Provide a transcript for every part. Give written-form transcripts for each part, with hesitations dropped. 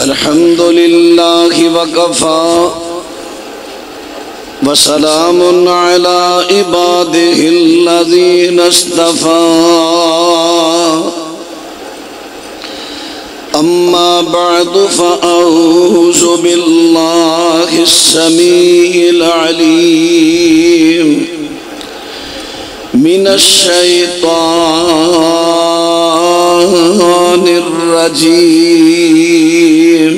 الحمد لله وكفى وسلام على عباده الذين اصطفى أما بعد فأعوذ بالله السميع العليم من الشيطان الرجيم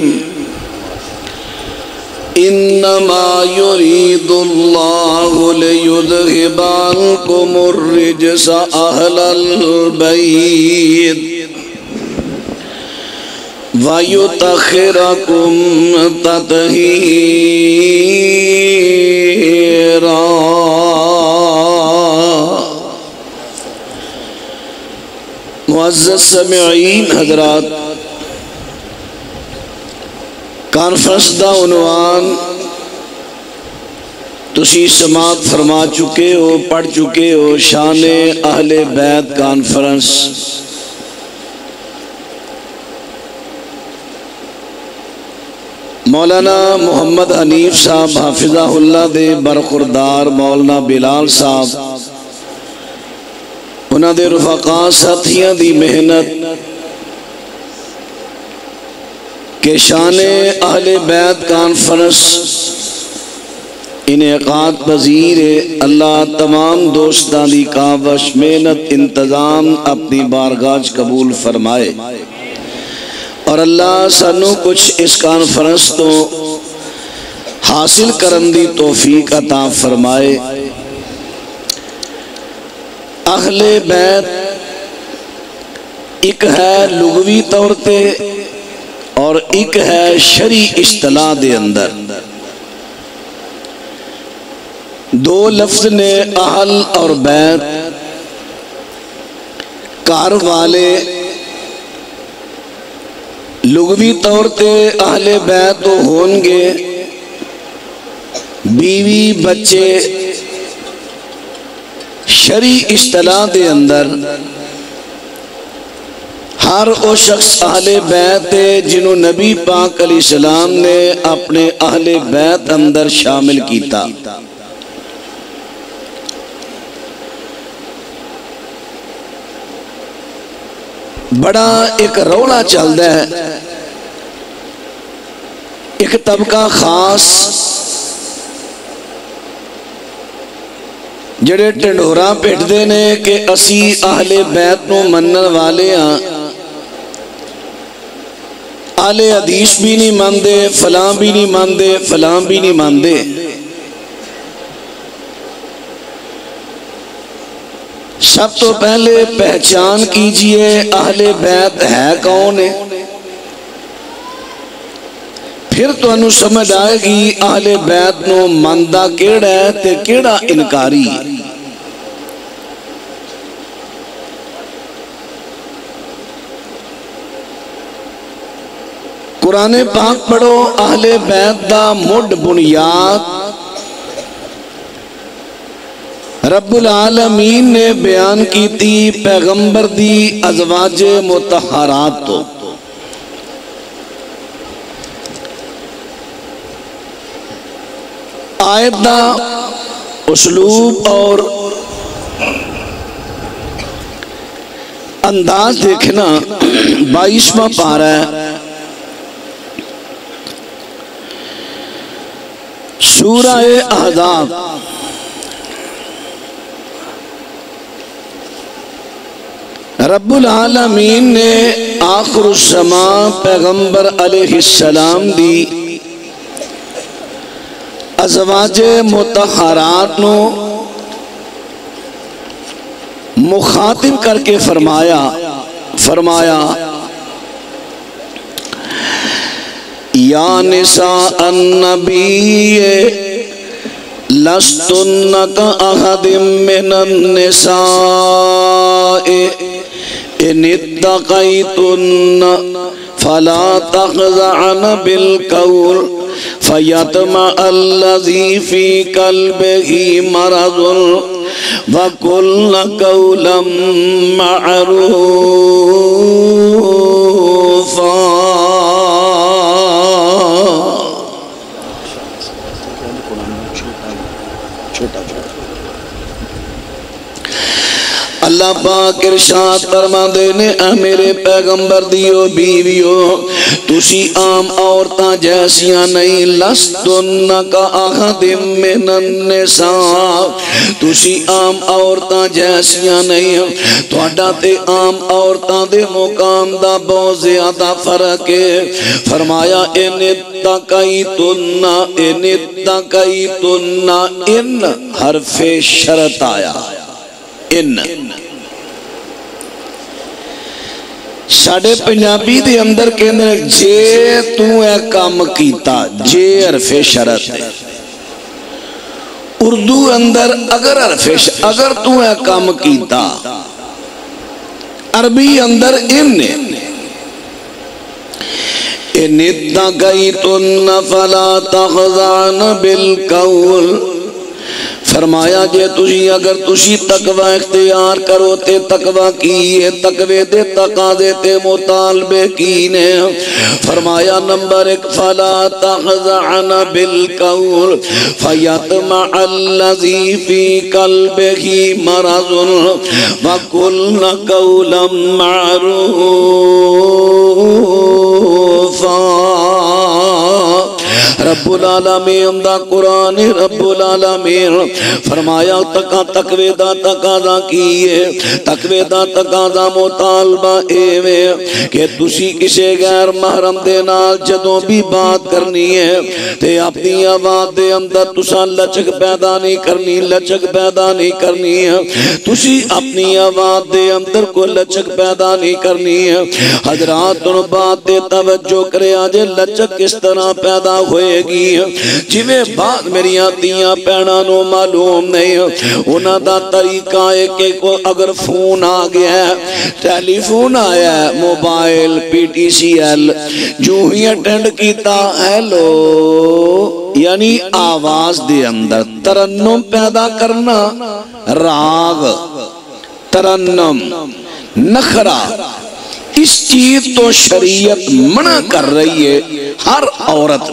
إنما يريد الله ليذهب عنكم الرجس أهل البيت وَيُطَهِّرَكُمْ تَطْهِيرًا۔ معزز سامعین حضرات، کانفرنس دا عنوان تسی سماعت فرما چکے ہو، پڑھ چکے ہو، شان اہل بیت کانفرنس۔ مولانا محمد حنیف صاحب حافظہ اللہ دے برخوردار مولانا بلال صاحب انہاں دے رفقاء ساتھیاں دی محنت کہ شان اہل بیت کانفرنس انعقاد پذیر ہے۔ اللہ تمام دوستاں دی کاوش محنت انتظام اپنی بارگاہ قبول فرمائے، اور اللہ سانو کچھ اس کانفرنس تو حاصل کرن دی توفیق عطا فرمائے۔ اہل بیت ایک ہے لغوی طور تے اور ایک ہے شرعی اصطلاح دے اندر۔ دو لفظ نے اہل اور بیت، گھر والے۔ لغوی طور تے اہل بیت تو ہون گے بیوی بچے، شرعی اصطلاح دے اندر ہر وہ شخص اہل بیت ہے جنہوں نبی پاک علیہ السلام نے اپنے اہل بیت اندر شامل کیتا۔ بڑا ایک رولا چلدا ہے، ایک طبقہ خاص جڑے ٹنڈورا پیٹدے نے کہ اسی اہل بیت نو منن والے ہاں، اہل حدیث بھی نہیں ماندے، فلاں بھی نہیں ماندے، فلاں بھی نہیں ماندے۔ سب تو پہلے پہچان کیجئے اہل بیت ہے کون ہے، پھر تو انہوں سمجھ آئے گی اہل بیت نو مندہ کیڑا ہے تے کیڑا انکاری۔ قرآن پاک پڑھو، اہل بیت دا مڈ بنیاد رب العالمین نے بیان کی تھی پیغمبر دی ازواج مطہرات تو۔ آیت دا اسلوب اور انداز دیکھنا، 22واں پارہ ہے سورہ احزاب۔ رب العالمین نے آخر الزمان پیغمبر علیہ السلام دی ازواج مطہرات نو مخاطب کر کے فرمایا یا نساء النبی لستن کأحد من النساء ان اتقیتن فلا تخضعن بالقول فیطمع الذی فی قلبہ مرض وَقُلْنَ قَوْلًا مَعْرُوفًا۔ اللہ پاک ارشاد فرماندے نے اے میرے پیغمبر دیو بیویو تسی عام عورتاں جیسیاں نہیں لستن کا احد من النساء تسی عام عورتاں جیسیاں نہیں تہاڈا تے عام عورتاں دے مقام دا بہت زیادہ فرق ہے فرمایا ان اتقیتن ان حرف شرط آیا ان ساڑھے پنجابی دے اندر کہنے جے تو اے کام کیتا جے حرف شرط ہے اردو اندر اگر تو اے کام کیتا عربی اندر ان اتقیتن فلا تخضعن بالقول فرمایا جے تجھی اگر تجھی تقوی اختیار کرو تے تقوی کی ہے تقوی دے تقاضے تے مطالبے کی نے فرمایا نمبر 1 فلا تخضعن بالقول فیطمع الذی فی قلبہ مرض وقلن قولا معروفا رب العالمین دا قرآن رب العالمین فرمایا تقوی دا تقاضا کیے تقوی دا تقاضا مطالبہ ایوے کہ تسی کسے غیر محرم دے نال جدوں بھی بات کرنی ہے تے اپنی آواز دے اندر تسا لچک پیدا نہیں کرنی لچک پیدا نہیں کرنی ہے تسی اپنی آواز دے اندر کو لچک پیدا نہیں کرنی ہے حضرات ان بات دے توجہ کرے آجے لچک کس طرح پیدا ہوئے گی جویں بات میری آتیاں پیڑا نو معلوم نہیں انہاں دا طریقہ ہے کہ اگر فون آ گیا ہے ٹیلی فون آیا ہے mobile P T C L جو ہی اٹینڈ کیتا ہیلو یعنی آواز دے اندر ترنم پیدا کرنا راگ ترنم نخرہ اس چیز تو شریعت منع کر رہی ہے ہر عورت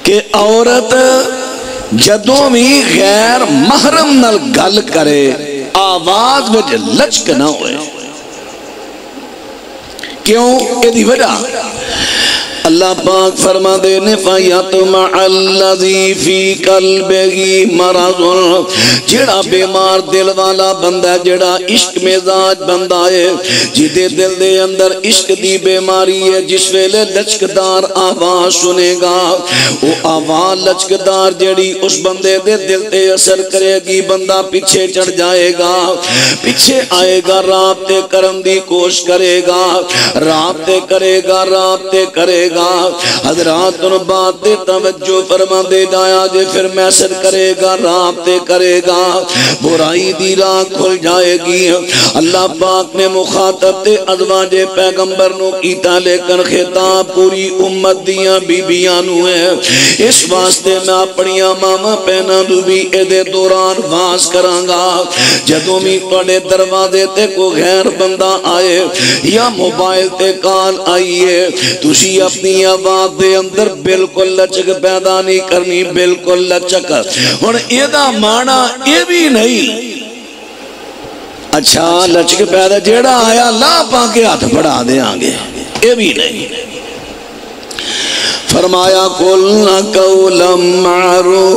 کہ عورت جدوں بھی غیر محرم نال گل کرے آواز وچ لچک نہ ہوئے کیوں یہ دی وجہ اللہ پاک فرما دے نے فیطمع الذی فی قلبہ مرض جڑا بیمار دل والا بندہ جڑا عشق مزاج بندہ ہے جدے دل دے اندر عشق دی بیماری ہے جس ویلے لچکدار آواز سنے گا وہ آواز لچکدار جڑی اس بندے دے دل تے اثر کرے گی بندہ پیچھے چڑھ جائے گا پیچھے آئے گا رابطے کرن دی کوشش کرے گا رابطے کرے گا رابطے کرے گا حضرات ان بات دے توجہ فرما دے جایا جے پھر میسج کرے گا رابطے کرے گا برائی دی راہ کھل جائے گی اللہ پاک نے مخاطب تے ازواج پیغمبر نو کیتا لیکن خطاب پوری امت دیاں بیبیاں نو ہے اس واسطے میں اپنی ماما پہنا دو بھی ایدے دوران واز کرانگا جدوں بھی توڑے دروازے تے کو غیر بندہ آئے یا موبائل تے کال آئیے تسی اپنی آواز دے اندر بالکل لچک پیدا نہیں کرنی بالکل لچک اور ایدہ معنی یہ بھی نہیں اچھا لچک پیدا جیڑا آیا لا پا کے ہاتھ بڑھا دے آنگے یہ بھی نہیں فرمایا قُلْنَا قَوْلًا مَعْرُوفًا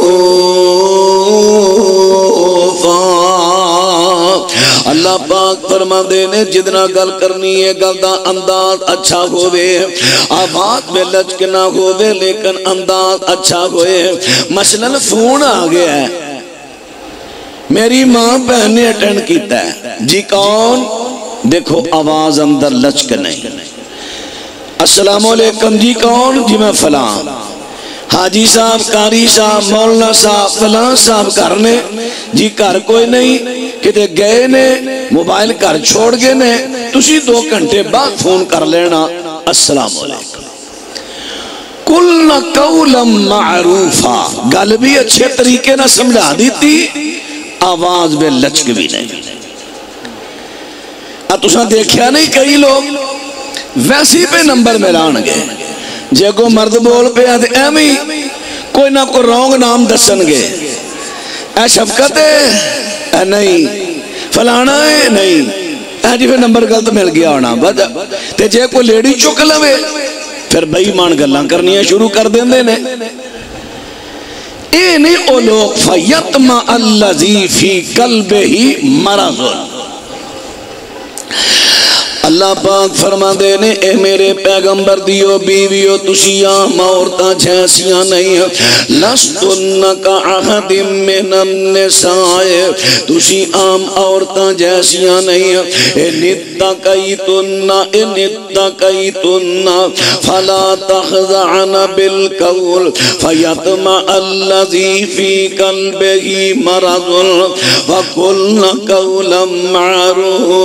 اللہ پاک فرما دے نے جتنا گل کرنی ہے گل دا انداز اچھا ہوئے آواز میں لچک نہ ہوئے لیکن انداز اچھا ہوئے مثلا فون آ گیا ہے میری ماں بہن نے اٹینڈ کیتا ہے جی کون دیکھو آواز اندر لچک نہیں السلام علیکم جی کون جی میں فلان حاجی صاحب قاری صاحب مولانا صاحب فلان صاحب کرنے جی کر کوئی نہیں کتے گئے نے موبائل کر چھوڑ گئے نے تسی 2 گھنٹے بعد فون کر لینا السلام علیکم قُلْنَا قَوْلًا مَعْرُوفًا گل بھی اچھے طریقے نہ سمجھا دیتی آواز میں لچک بھی نہیں تساں دیکھیا نہیں کئی لوگ ویسی پہ نمبر ملان گے جے کو مرد بول پہ آتے ایمی کوئی نہ کوئی رونگ نام دسن گے اے شفقت ہے اے نہیں فلانا ہے نہیں جی پھر نمبر غلط مل گیا ہونا تے جے کوئی لیڈی چک لوے پھر بے ایمان گلاں کرنیاں شروع کر دیندے نے اے نہیں او لوگ فیتما الذی فی قلبہ مرض اللہ پاک فرما دے نے اے میرے پیغمبر دیو بیویو تسی عام عورتاں جیسیاں نہیں لستن کا احد من النساء تسی عام عورتاں جیسیاں نہیں ان اتقیتن فلا تخضعن بالقول فیطمع الذی فی قلبہ مرض وقلن قولا معروفا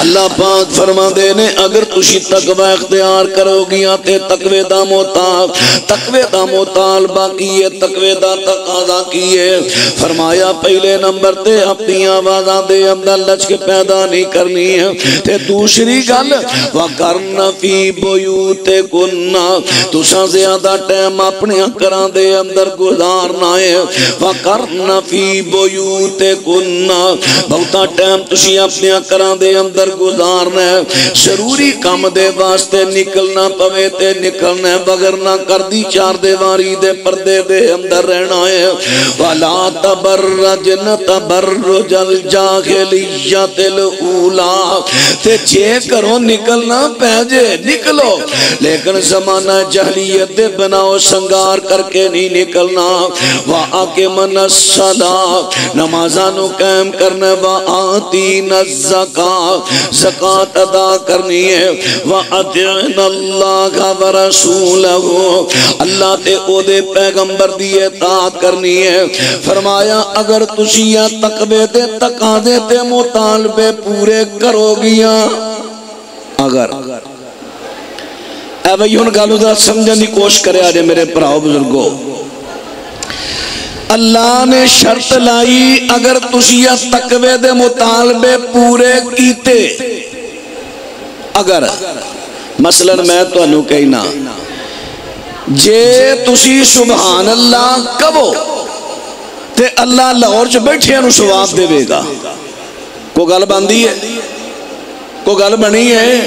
اللہ پاک فرما دے نے اگر تسی تقوی اختیار کرو گیا تے تقوی دا مطالبہ کیے تقوی دا تقاضا کیے فرمایا پہلے نمبر تے اپنی آوازاں دے اندر لچک پیدا نہیں کرنی ہے تے دوسری گل وَقَرْنَ فِي بُيُوتِكُنَّ تساں زیادہ ٹائم اپنے گھراں دے اندر گزارنا ہے وَقَرْنَ فِي بُيُوتِكُنَّ بہتا ٹائم تسی اپنے گھراں دے اندر گزارنا ہے ضروری کام دے واسطے نکلنا پوے تے نکلنا ہے بغیر نہ کر دی چار دیواری دے پردے دے اندر رہنا ہے وَلَا تَبَرَّجْنَ تَبَرُّجَ الْجَاهِلِيَّةِ الْأُولَى تے جے کرو نکلنا پہجے نکلو لیکن زمانہ جہلیت دے بناؤ سنگار کر کے نہیں نکلنا وَأَقِمْنَ الصَّلَاةَ نمازانو قائم کرنا وَآتِينَ الزَّكَاةَ زکاة ادا کرنی ہے وَأَطِعْنَ اللَّهَ وَرَسُولَهُ اللہ تے او دے پیغمبر دی اطاعت کرنی ہے فرمایا اگر تسی یا تقوی دے تقاضے تے مطالبے پورے کرو گیا اگر اے بھائی ہن گل دا سمجھن دی کوشش کرے آجے میرے بھراؤ بزرگو اللہ نے شرط لائی اگر تسی یا تقوی دے مطالبے پورے کیتے اگر مثلا میں تو انہوں کہنا جے تسی سبحان اللہ کبو تے اللہ لاہور چ بیٹھے انہوں ثواب دے بے گا کو گل باندھی ہے کو گل بنی ہے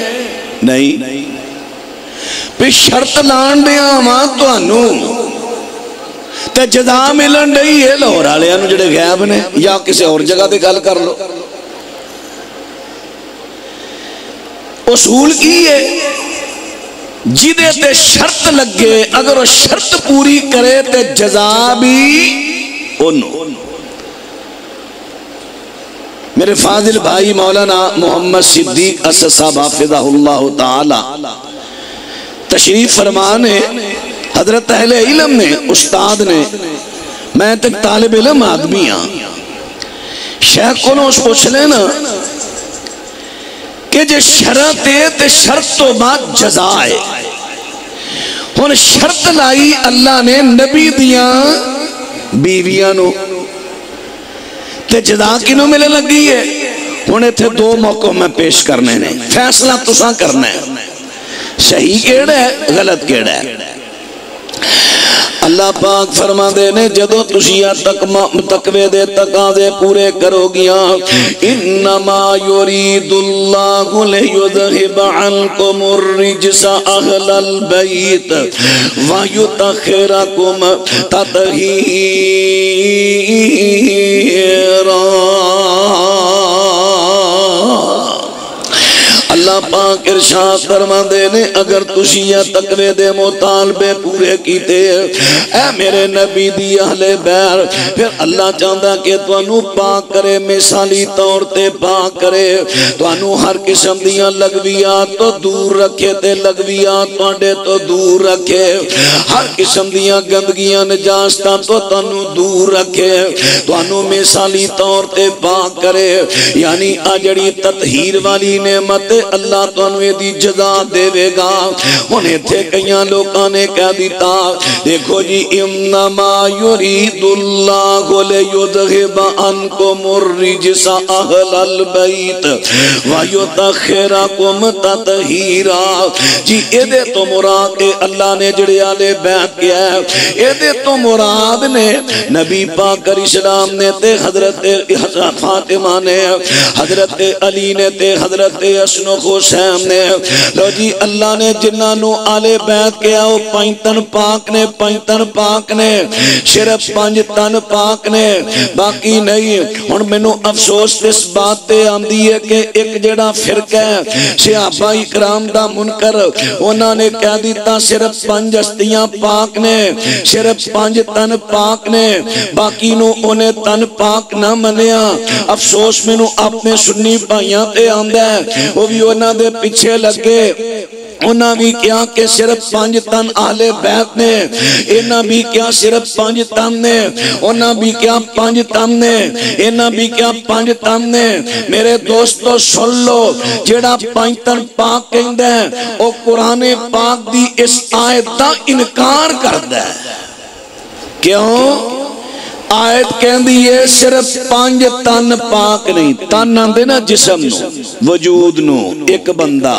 نہیں پہ شرط لان دے آماں تو انہوں تے جزا ملن نہیں ہے لاہور والے انہوں جڑے غائب نے یا کسی اور جگہ دے گل کر لو اصول کی ہے جدے تے شرط لگے اگر وہ شرط پوری کرے تے جزا بھی انہوں میرے فاضل بھائی مولانا محمد صدیق اسد صاحب حافظہ اللہ تعالی تشریف فرمانے حضرت اہل علم نے استاد نے میں تک طالب علم آدمی ہاں شیخ کو اس پوچھ لینا کہ جو شرط ہے تے شرط تو بعد جزا ہے ہن شرط لائی اللہ نے نبی دیاں بیویاں نو تے جزا کنوں ملے لگی ہے ہن ایتھے دو موقع میں پیش کرنے نے فیصلہ تساں کرنا ہے صحیح کیڑا ہے غلط کیڑا ہے اللہ پاک فرما دے نے جدو تشیہ تقوی دے تقاضے پورے کرو گیا انما یرید اللہ لیذہب عنکم الرجس اہل البیت ویطہرکم تطہیرا اللہ پاک ارشاد فرما دے نے اگر تسی یا تقوی دے مطالبے پورے کیتے اے میرے نبی دی اہل بیت پھر اللہ چاہتا کہ توانو پاک کرے مثالی طور تے پاک کرے توانو ہر قسم دیاں لگویات تو دور رکھے تے لگویات توانڈے تو دور رکھے ہر قسم دیاں گندگیاں نجاستہ تو تانو دور رکھے توانو مثالی طور تے پاک کرے یعنی آجڑی تطہیر والی نعمت اللہ تو تانوے دی جزا دے وے گا. انہیں تھے کئیاں لوگاں نے کہہ دیتا دیکھو جی انما یرید اللہ لیذہب عنکم الرجس اہل البیت ویطہرکم تطہیرا. جی اے دے تو مراد اے اللہ نے جڑے آلے بیعت کیا ہے اے دے تو مراد نے نبی پاک علیہ السلام نے تے حضرت فاطمہ نے حضرت علی نے تے حضرت حسن و حسین نے. لو جی اللہ نے جنہاں نو آلے بیعت کیا وہ پینتن پاک نے صرف 5 تن پاک نے باقی نہیں. ہن مینوں افسوس اس بات تے آندی ہے کہ ایک جڑا فرقہ ہے صحابہ اکرام دا منکر انہاں نے کہہ دیتا صرف 5 ہستیاں پاک نے صرف 5 تن پاک نے باقی نو انہیں تن پاک نہ منیا. افسوس مینوں اپنے سنی بھائیاں تے آندا ہے وہ بھی انہاں دے پیچھے لگے. انہاں بھی کیا کہ صرف 5 تن اہل بیت نے انہاں بھی کیا صرف 5 تن نے انہاں بھی کیا 5 تن نے انہاں بھی کیا 5 تن نے. میرے دوستو سن لو جڑا 5 تن پاک کہندا ہے او قرآن پاک دی اس آیت دا انکار کردا ہے. کیوں؟ آیت کہندی ہے صرف 5 تن پاک نہیں. تن آندے نا جسم نو وجود نو ایک بندہ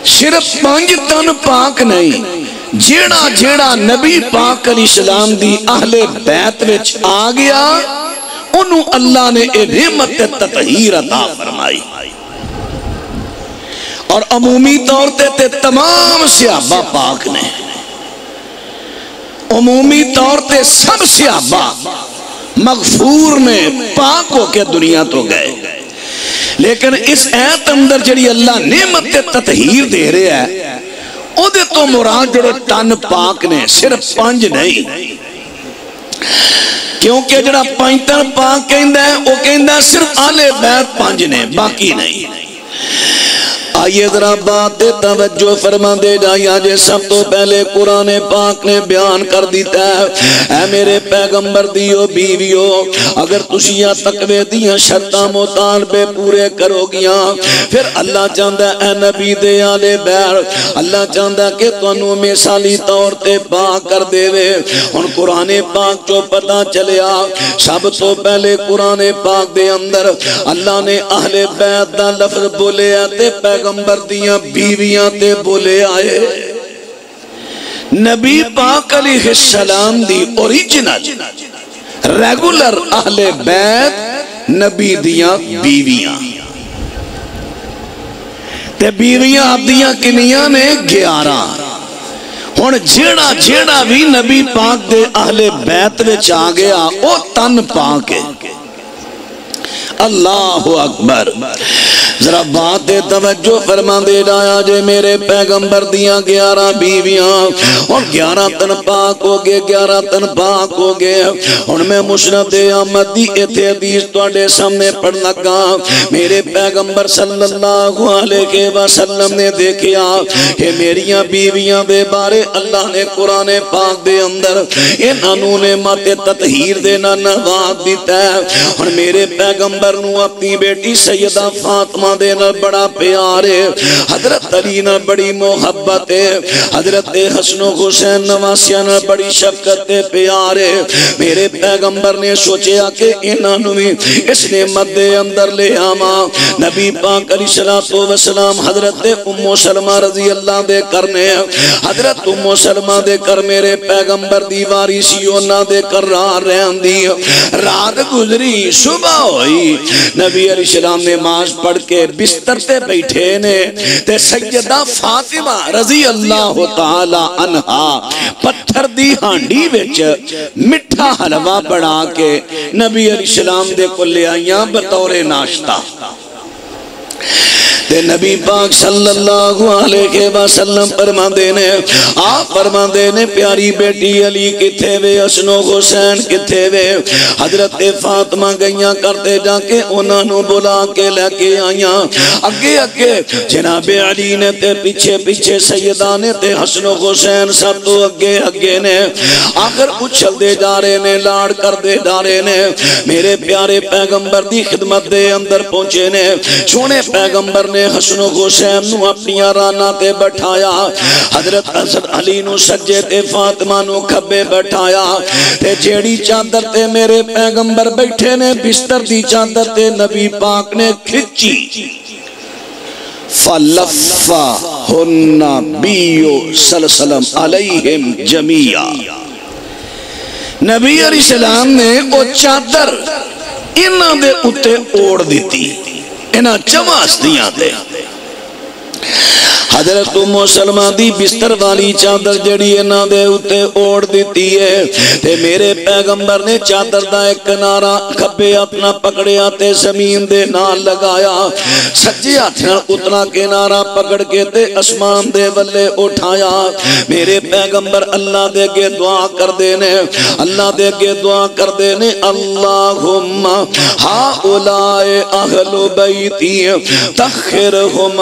صرف 5 تن پاک نہیں. جیڑا نبی پاک علیہ السلام دی اہل بیت وچ آ گیا انہوں اللہ نے نعمت تطہیر عطا فرمائی. اور عمومی طور تے تمام صحابہ پاک نے عمومی طور تے سب صحابہ مغفور نے پاک ہو کے دنیا تو گئے. لیکن اس ایت اندر جڑی اللہ نعمت تطہیر دے رہے ہے او دے تو مراد جڑے تن پاک نے صرف 5 نہیں. کیونکہ جڑا 5 تن پاک کہندا ہے وہ کہندا صرف اہل بیت 5 نے باقی نہیں. آئیے ذرا بات توجہ فرما دے جائیں. جے سب تو پہلے قرآن پاک نے بیان کر دیتا ہے اے میرے پیغمبر دیو بیویو اگر تشیاں تقوی دیاں شرطاں مطالبے پورے کرو گیاں پھر اللہ چاہتا ہے اے نبی دے آلے بیر اللہ چاہتا کہ تنوں مثالی طور تے پاک کر دے وے. ان قرآن پاک جو پتہ چلیا سب تو پہلے قرآن پاک دے اندر اللہ نے اہل بیت دا لفظ بولے تے پیغمبر دیاں بیویاں تے بولے آئے. نبی پاک علیہ السلام دی اوریجنل ریگولر اہل بیت نبی دیاں بیویاں تے بیویاں آپ دیاں کنیاں نے 11. ہن جیڑا بھی نبی پاک دے اہل بیت وچ آ گیا او تن پاک ہے. اللہ اکبر. ذرا بات توجہ فرما دے جایا جے میرے پیغمبر دیاں 11 بیویاں اور 11 تن پاک ہو گئے 11 تن پاک ہو گئے. اور میں مسند احمد دی ایتھے حدیث تواڈے سامنے پڑھ لگا. میرے پیغمبر صلی اللہ علیہ وسلم نے دیکھیا کہ میریاں بیویاں دے بارے اللہ نے قرآن پاک دے اندر انہاں نوں نعمت تطہیر دے نال نواز دیتا ہے. اور میرے پیغمبر نوں اپنی بیٹی سیدہ فاطمہ دے نال بڑا پیار ہے. حضرت علی نال بڑی محبت ہے. حضرت حسن و حسین نواسیاں نال بڑی شفقت تے پیار ہے. میرے پیغمبر نے سوچیا کہ انہاں نوں بھی اس نعمت دے اندر لے آواں. نبی پاک علیہ الصلوۃ والسلام حضرت ام سلمہ رضی اللہ دے کرنے حضرت ام سلمہ دے کر میرے پیغمبر دی واری سی انہاں دے کر رہندی. رات گزری صبح ہوئی نبی علیہ السلام نے نماز پڑھ کے بستر تے بیٹھے نے تے سیدہ فاطمہ رضی اللہ تعالی عنہا پتھر دی ہانڈی وچ مٹھا حلوہ بنا کے نبی علیہ السلام دے کو لے آئیاں بطور ناشتہ. تے نبی پاک صلی اللہ علیہ وسلم فرماندے نے آپ فرماندے نے پیاری بیٹی علی کتھے وے حسن و حسین کتھے وے. حضرت فاطمہ گئیاں کرتے جا کے انہاں نو بلا کے لے کے آئیاں. اگے جناب علی نے تے پیچھے سیدہ نے تے حسن و حسین سب تو اگے نے. آخر اچھل دے جا رہے نے لاڑ کر دے جا رہے نے. میرے پیارے پیغمبر دی خدمت دے اندر پہنچے نے. سونے پیغمبر نے حسن و حسین نو اپنی رانا تے بٹھایا، حضرت حسن علی نو سجے تے فاطمہ نو کھبے بٹھایا، تے جیڑی چادر تے میرے پیغمبر بیٹھے نے بستر دی چادر تے نبی پاک نے کھچی، فَلَفَّهُ النَّبِيُّ صلی اللہ علیہ وسلم علیہم جمیعا، نبی علیہ السلام نے او چادر انہاں دے اتے اوڑ دیتی، انہاں چماس دیاں دے۔ حضرت ام سلمہ دی بستر والی چادر جڑی انہاں دے اتے اوڑ دیتی ہے، تے میرے پیغمبر نے چادر دا ایک کنارہ کھبے اپنا پکڑیا تے زمین دے نال لگایا، سجے ہاتھ نال اتنا کنارہ پکڑ کے تے اسمان دے ولے اٹھایا، میرے پیغمبر اللہ دے کے دعا کر دینے، اللہ دے کے دعا کر دینے، اللہم ہاؤلائے اہل بیتی تخرہم،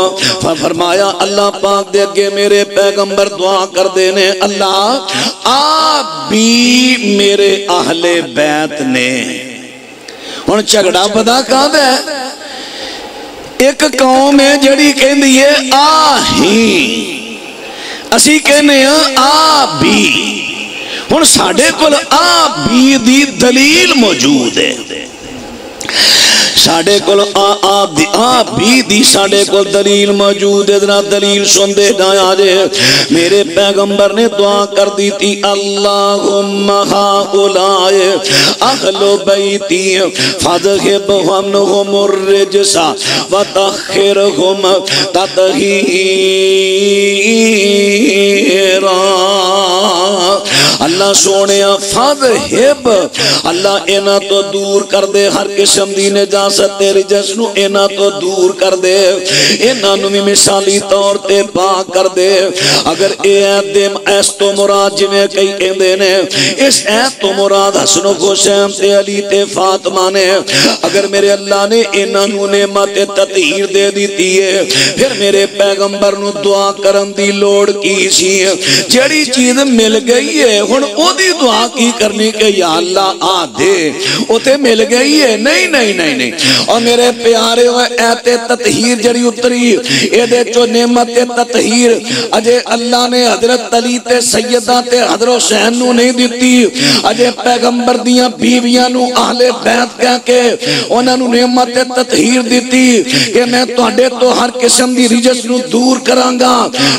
فرمایا اللہ پاک دے کے میرے پیغمبر دعا کر دینے، اللہ آپ بھی میرے اہل بیت نے۔ ہن جھگڑا پتا کہاں ہے؟ ایک قوم ہے جڑی کہندی ہے آہی، اسی کہنے ہیں آپ بھی، ہن ساڈے کول آپ بھی دی دلیل موجود ہے، ساڑھے کل آپ بھی دی ساڑھے کل دلیل موجود ہے، ذرا دلیل سن دے جایا جے، میرے پیغمبر نے دعا کر دی تھی، اللہم ہاؤلائے اہل بیتی فاذہب عنہم الرجس وطہرہم تطہیرا، اللہ سونیا فاذہب، اللہ اینا تو دور کر دے ہر قسم دی نجاست تیری جسنو، اینا تو دور کر دے، اینا نمی مثالی طور تے پاک کر دے، اگر اے دیم ایس تو مراد جویں کئی کہندے نے، اس ایس تو مراد حسن و حسین تے علی تے فاطمہ نے، اگر میرے اللہ نے اینا نو نعمت تطہیر دے دیتی ہے، پھر میرے پیغمبر نو دعا کرن دی لوڑ کی سی، جڑی چیز مل گئی ہے ہن او دی دعا کی کرنی کہ یا اللہ آ دے، او تے مل گئی ہے، نہیں نہیں نہیں نہیں۔ اور میرے پیارے ہوئے ایت تطہیر جڑی اتری، اے دے چو نعمت تطہیر اجے اللہ نے حضرت علی تے سیدہ تے حضرت حسین نو نہیں دیتی، اجے پیغمبر دیاں بیویاں نو اہل بیت کہہ کے انہاں نو نعمت تطہیر دیتی کہ میں تواڈے تو ہر قسم دی رجس نو دور کراں گا،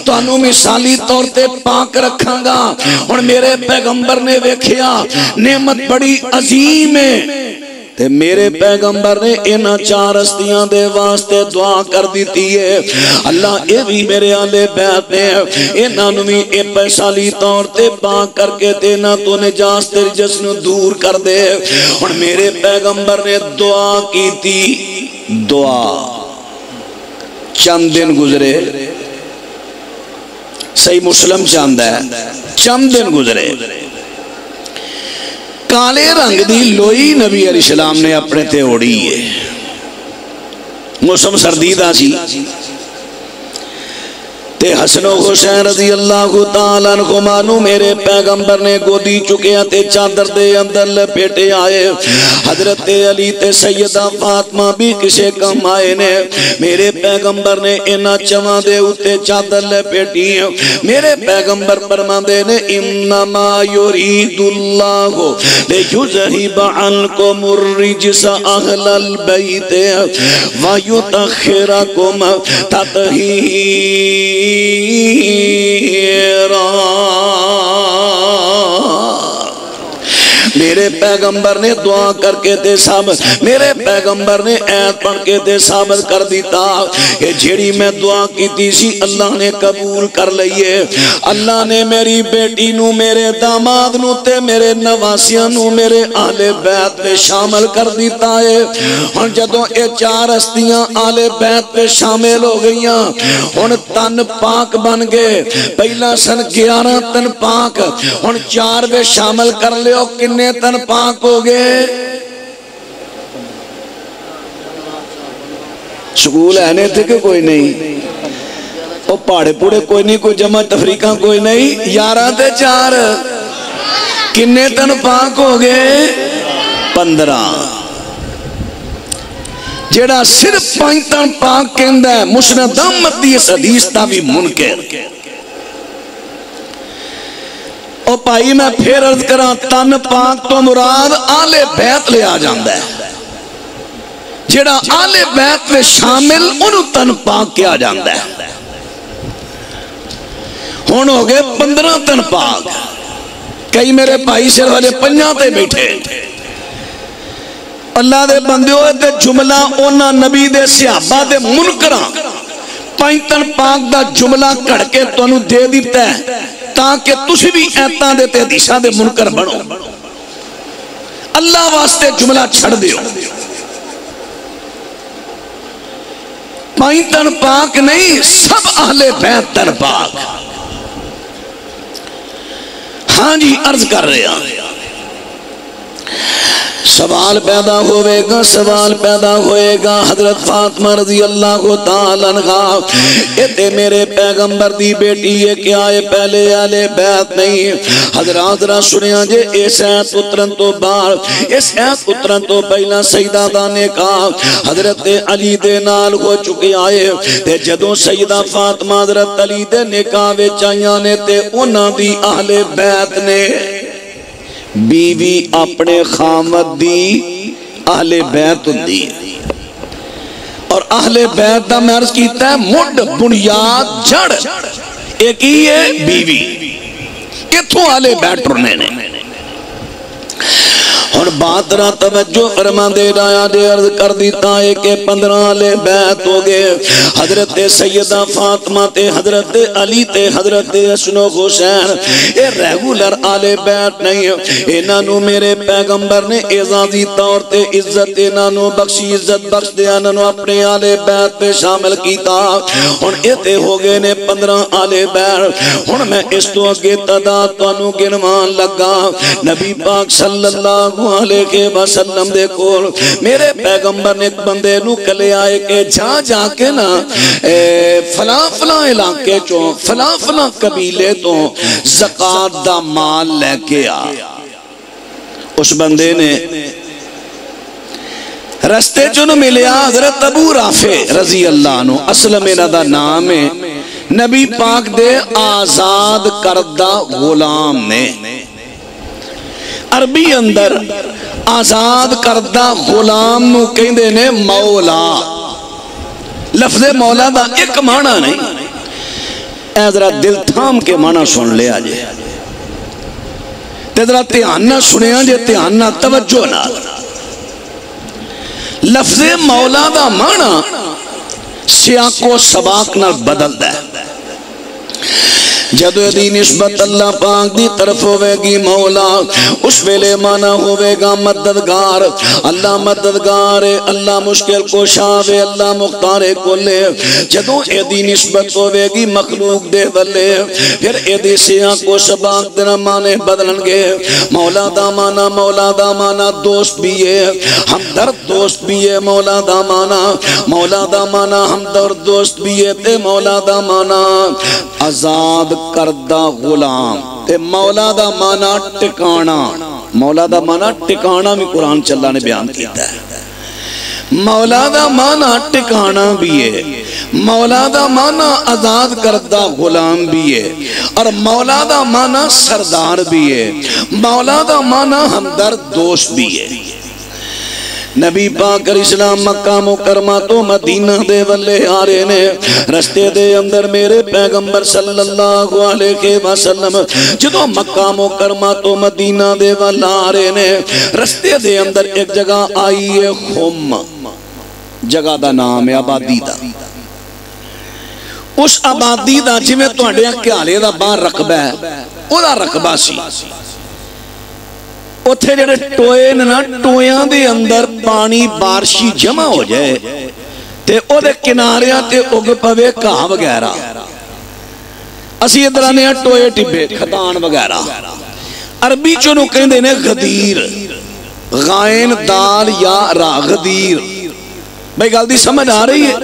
تانوں مثالی طور تے پاک رکھاں گا۔ ہن میرے پیغمبر نے ویکھیا نعمت بڑی عظیم ہے، تے میرے پیغمبر نے انہاں چار ہستیاں دے واسطے دعا کر دیتی ہے، اللہ اے بھی میرے اہل بیت نے، انہاں نو بھی اے مثالی طور تے پاک کر کے دینا تو نجاست رجس نو دور کر دے۔ ہن میرے پیغمبر نے دعا کی تھی، دعا چند دن گزرے، صحیح مسلم چاندہ ہے، چند دن گزرے، کالے رنگ دی لوئی نبی علیہ السلام نے اپنے تے اوڑی ہے، موسم سردی دا سی، تے حسن و حسین رضی اللہ تعالیٰ عنہما نو میرے پیغمبر نے گودی چکے تے چادر دے اندر لپیٹے آئے، حضرت علی تے سیدہ فاطمہ بھی کسے کم آئے نے، میرے پیغمبر نے انہاں چواں دے اتے چادر لپیٹی، میرے پیغمبر فرماندے نے انما یرید اللہ لیذہب عنکم الرجس اہل البیت ویطہرکم تطہیرا، میرے پیغمبر نے دعا کر کے دے ثابت، میرے پیغمبر نے ایت پڑھ کے دے ثابت کر دیتا کہ جیڑی میں دعا کی تھی سی اللہ نے قبول کر لئیے، اللہ نے میری بیٹی نو، میرے داماد نو تے میرے نواسیاں نو میرے اہل بیت پہ شامل کر دیتا ہے۔ ہن جدوں اے چار ہستیاں اہل بیت پہ شامل ہو گئیاں، ہن تن پاک بن گئے، پہلا سن 11 تن پاک، ہن 4 پہ شامل کر لیو، کنے تن پاک ہو گئے؟ سکول ہے تھے کہ کوئی نہیں، وہ پاڑے پوڑے کوئی نہیں، کوئی جمع تفریقہ کوئی نہیں، 11 تے 4 کنے تن پاک ہو گئے؟ 15۔ جیڑا صرف پائنتن پاک کہندہ ہے مسند احمد دی اس حدیث دا بھی منکر. او پائی میں پھر عرض کران تن پاک تو مراد آل بیت لے آ جاندہ ہے. جیڑا آل بیت میں شامل انہوں تن پاک کیا جاندہ ہے. ہون ہو گئے 15 تن پاک. کئی میرے بھائی سے والے پنجاں تے بیٹھے. اللہ دے بندیوں تے جملہ اونا نبی دے صحابہ دے منکران پائنتن پاک دا جملہ کڑ کے تو انہوں دے دیتا ہے تاکہ تسی بھی ایتان دے تے حدیثہ دے منکر بنو. اللہ واسطے جملہ چھڑ دیو. پائنتن پاک نہیں سب اہل بیت تن پاک. ہاں جی عرض کر رہے ہیں سوال پیدا ہوئے گا سوال پیدا ہوئے گا. حضرت فاطمہ رضی اللہ تعالیٰ عنہ یہ میرے پیغمبر دی بیٹی ہے کیا ہے پہلے اہل بیت نہیں. حضرات ذرا سنیا جے اس ایت اترن تو بار اس ایت اترن تو پہلا سیدہ دا نے کہا حضرت علی دے نال ہو چکے آئے تے جدوں سیدہ فاطمہ حضرت علی دے نکاح وچ آئیاں نے تے انہاں دی اہل بیت نے بیوی اپنے خامد دی اہل بیت دی. اور اہل بیت دا میں عرض کیتا ہے مڈ بنیاد جڑ ایک ہی ہے بیوی. کتھوں اہل بیت رنے نے اور بات را توجہ فرما دے رایا دے عرض کر دیتا ہے کہ 15 اہل بیت ہو گئے. حضرت سیدہ فاطمہ تے حضرت علی تے حضرت حسن و حسین اے ریگولر اہل بیت نہیں. انہوں میرے پیغمبر نے اعزازی طور تے عزت انہوں بخشی عزت بخش دے انہوں اپنے اہل بیت پہ شامل کیتا. اور ایتے ہو گئے نے 15 اہل بیت. اور میں اس تو اگے تعداد تو انہوں گنوان لگا. نبی پاک صلی اللہ علیہ وسلم دے کول میرے پیغمبر نے ایک بندے نو کلے آئے کہ جا کے نا فلاں فلاں علاقے چوں فلاں فلاں قبیلے تو زکاة دا مال لے کے آ. اس بندے نے رستے چوں ملیا حضرت ابو رافع رضی اللہ عنہ. اصل میرا دا نام ہے نبی پاک دے آزاد کردہ غلام نے. عربی اندر آزاد کردہ غلام نو کہندے نے مولا. لفظ مولا دا ایک معنی نہیں. اے ذرا دل تھام کے معنی سن لیا جے تے ذرا دھیان نہ سنیا جے دھیان نہ توجہ نہ. لفظ مولا دا معنی سیاق و سباق نہ بدل دا ہے. جدو دی نسبت اللہ پاک دی طرف ہوئے گی مولا اس ویلے مانا ہوئے گا مددگار. اللہ مددگار ہے اللہ مشکل کو شاوے اللہ مختار کو لے. جدو اے دی نسبت ہوئے گی مخلوق دے ولے پھر اے دی سیاں کو سباق دینا مانے بدلن گے. مولا دا مانا دوست بھی ہے ہمدرد دوست بھی ہے. مولا دا مانا ہمدرد دوست بھی ہے تے مولا دا مانا آزاد کردہ غلام. تے مولا دا مانا ٹکانا. مولا دا مانا ٹکانا بھی قرآن چلا نے بیان کیتا ہے. مولا دا مانا ٹکانا بھی ہے. مولا دا مانا آزاد کردہ غلام بھی ہے. اور مولا دا مانا سردار بھی ہے. مولا دا مانا ہمدرد دوست بھی ہے. نبی پاک علیہ السلام مکہ مکرمہ تو مدینہ دے والے آ رہے نے. رستے دے اندر میرے پیغمبر صلی اللہ علیہ وسلم جدو مکہ مکرمہ تو مدینہ دے والے آ رہے نے رستے دے اندر ایک جگہ آئی ہے خم. جگہ دا نام ہے آبادی دا. اس آبادی دا جی میں تو انڈیاں کیالے دا بار رقبہ ہے او دا رقبہ سی. اتھے جڑے ٹوئے نا ٹویاں دے اندر پانی بارشی جمع ہو جائے تے او دے کناریاں تے اگ پوے کہاں وغیرہ. اسی ادرانے ٹوئے ٹبے کھدان وغیرہ. عربی چونو کہندے نے غدیر غائن دال یا را غدیر. بھائی گل دی سمجھ آ رہی ہے.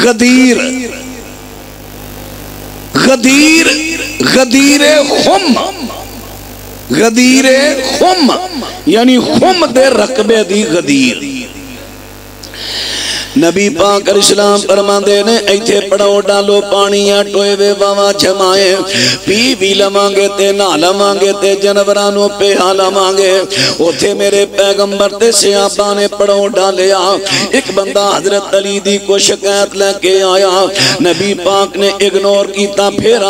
غدیر غدیر خم غدیر خم یعنی خم دے رقبے دی غدیر. نبی پاک علیہ السلام فرماندے نے ایتھے پڑاؤ ڈالو پانیاں ٹوئے وے باوا جمائے پی بھی لمانگے تے نہ لمانگے تے جنورانوں پہ لمانگے اوتھے میرے پیغمبر تے صحابہ نے پڑاؤ ڈالیا ایک بندہ حضرت علی دی کو شکایت لے کے آیا نبی پاک نے اگنور کیتا پھر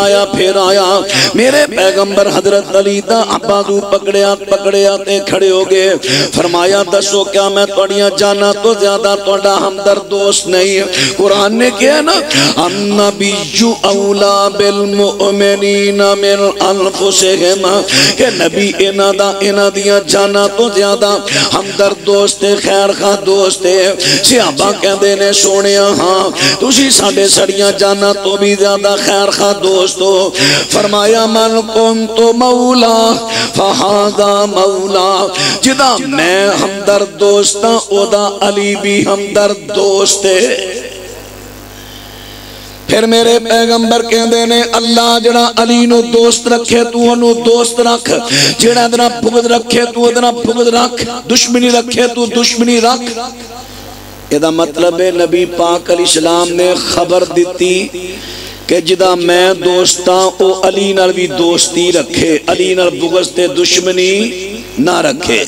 آیا میرے پیغمبر حضرت علی دا بازو پکڑیا تے کھڑے ہو گئے فرمایا دسو کیا میں توڑیاں جانا تو زیادہ توڑا ہمدرد دوست نہیں قرآن نے کیا نا النبی اولا بالمؤمنین من انفسہم کہ نبی انہ دیا جانا تو زیادہ ہمدرد دوست خیر خواہ دوست صحابہ کہندے نے سونیا ہاں تسی ساڑے سڑیاں جانا تو بھی زیادہ خیر خواہ دوست ہو فرمایا من کنت مولا فہذا مولا جدا میں ہمدرد دوستا اودا علی بھی ہمدرد دوست ہے پھر میرے پیغمبر کہندے نے اللہ جڑا علی نو دوست رکھے تو انو دوست رکھ جڑا ادنا بغض رکھے تو ادنا بغض رکھ دشمنی رکھے تو دشمنی رکھ یہ مطلب ہے نبی پاک علیہ السلام نے خبر دیتی کہ جدا میں دوستا او علی نال بھی دوستی رکھے علی نال بغض تے دشمنی نہ رکھے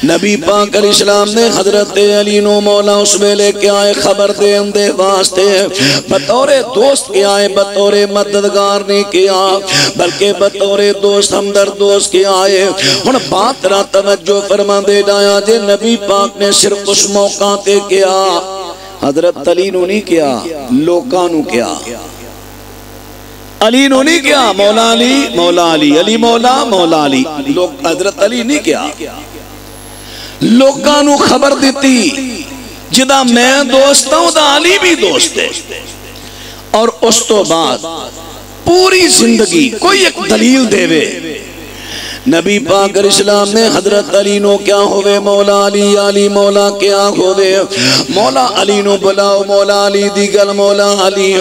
نبی پاک علیہ السلام نے حضرت علی نو مولا اس میں لے کے آئے خبر دے اندے واسطے بطور دوست کے آئے بطور مددگار نہیں کیا بلکہ بطور دوست ہمدرد دوست کے آئے ہن بات را توجہ فرما دے ڈایا جے نبی پاک نے صرف اس موقع تے کیا حضرت علی نو نہیں کیا لوکاں نو کیا علی نو نہیں کیا مولا علی مولا علی علی مولا مولا علی حضرت علی نہیں کیا لوکاں نو خبر دیتی جدا میں دوست ہوں دا علی بھی دوست ہے اور اس تو بعد پوری زندگی کوئی ایک دلیل دے وے نبی پاک علیہ السلام نے حضرت علی نو کیا ہوئے مولا علی علی مولا کیا ہوئے مولا علی نو بلاؤ مولا علی دیگل مولا علی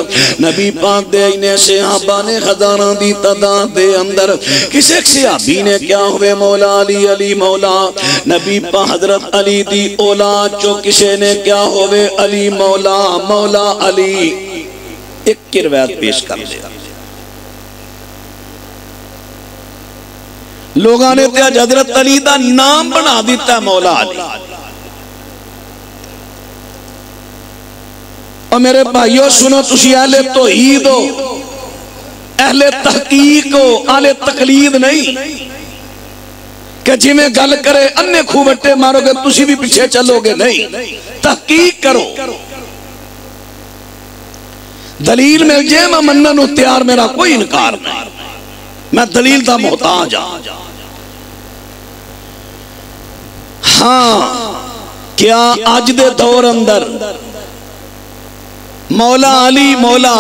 نبی پاک دے اینے صحابہ نے خزانہ دی تعداد دے اندر کسے صحابی نے کیا ہوئے مولا علی علی مولا نبی پاک حضرت علی دی اولاد چو کسے نے کیا ہوئے علی مولا مولا علی ایک کی روایت پیش کر دے لوگاں نے تے حضرت علی دا نام بنا دیتا ہے مولا علی اور میرے بھائیو سنو تسی اہل توحید ہو اہل تحقیق ہو اہل تقلید نہیں کہ جی میں گل کرے انے کھوبٹے مارو گے تسی بھی پیچھے چلو گے نہیں تحقیق کرو دلیل مل جائے میں منن و تیار میرا کوئی انکار نہیں میں دلیل دا محتاج ہوں ہاں کیا آج دے دور اندر مولا علی مولا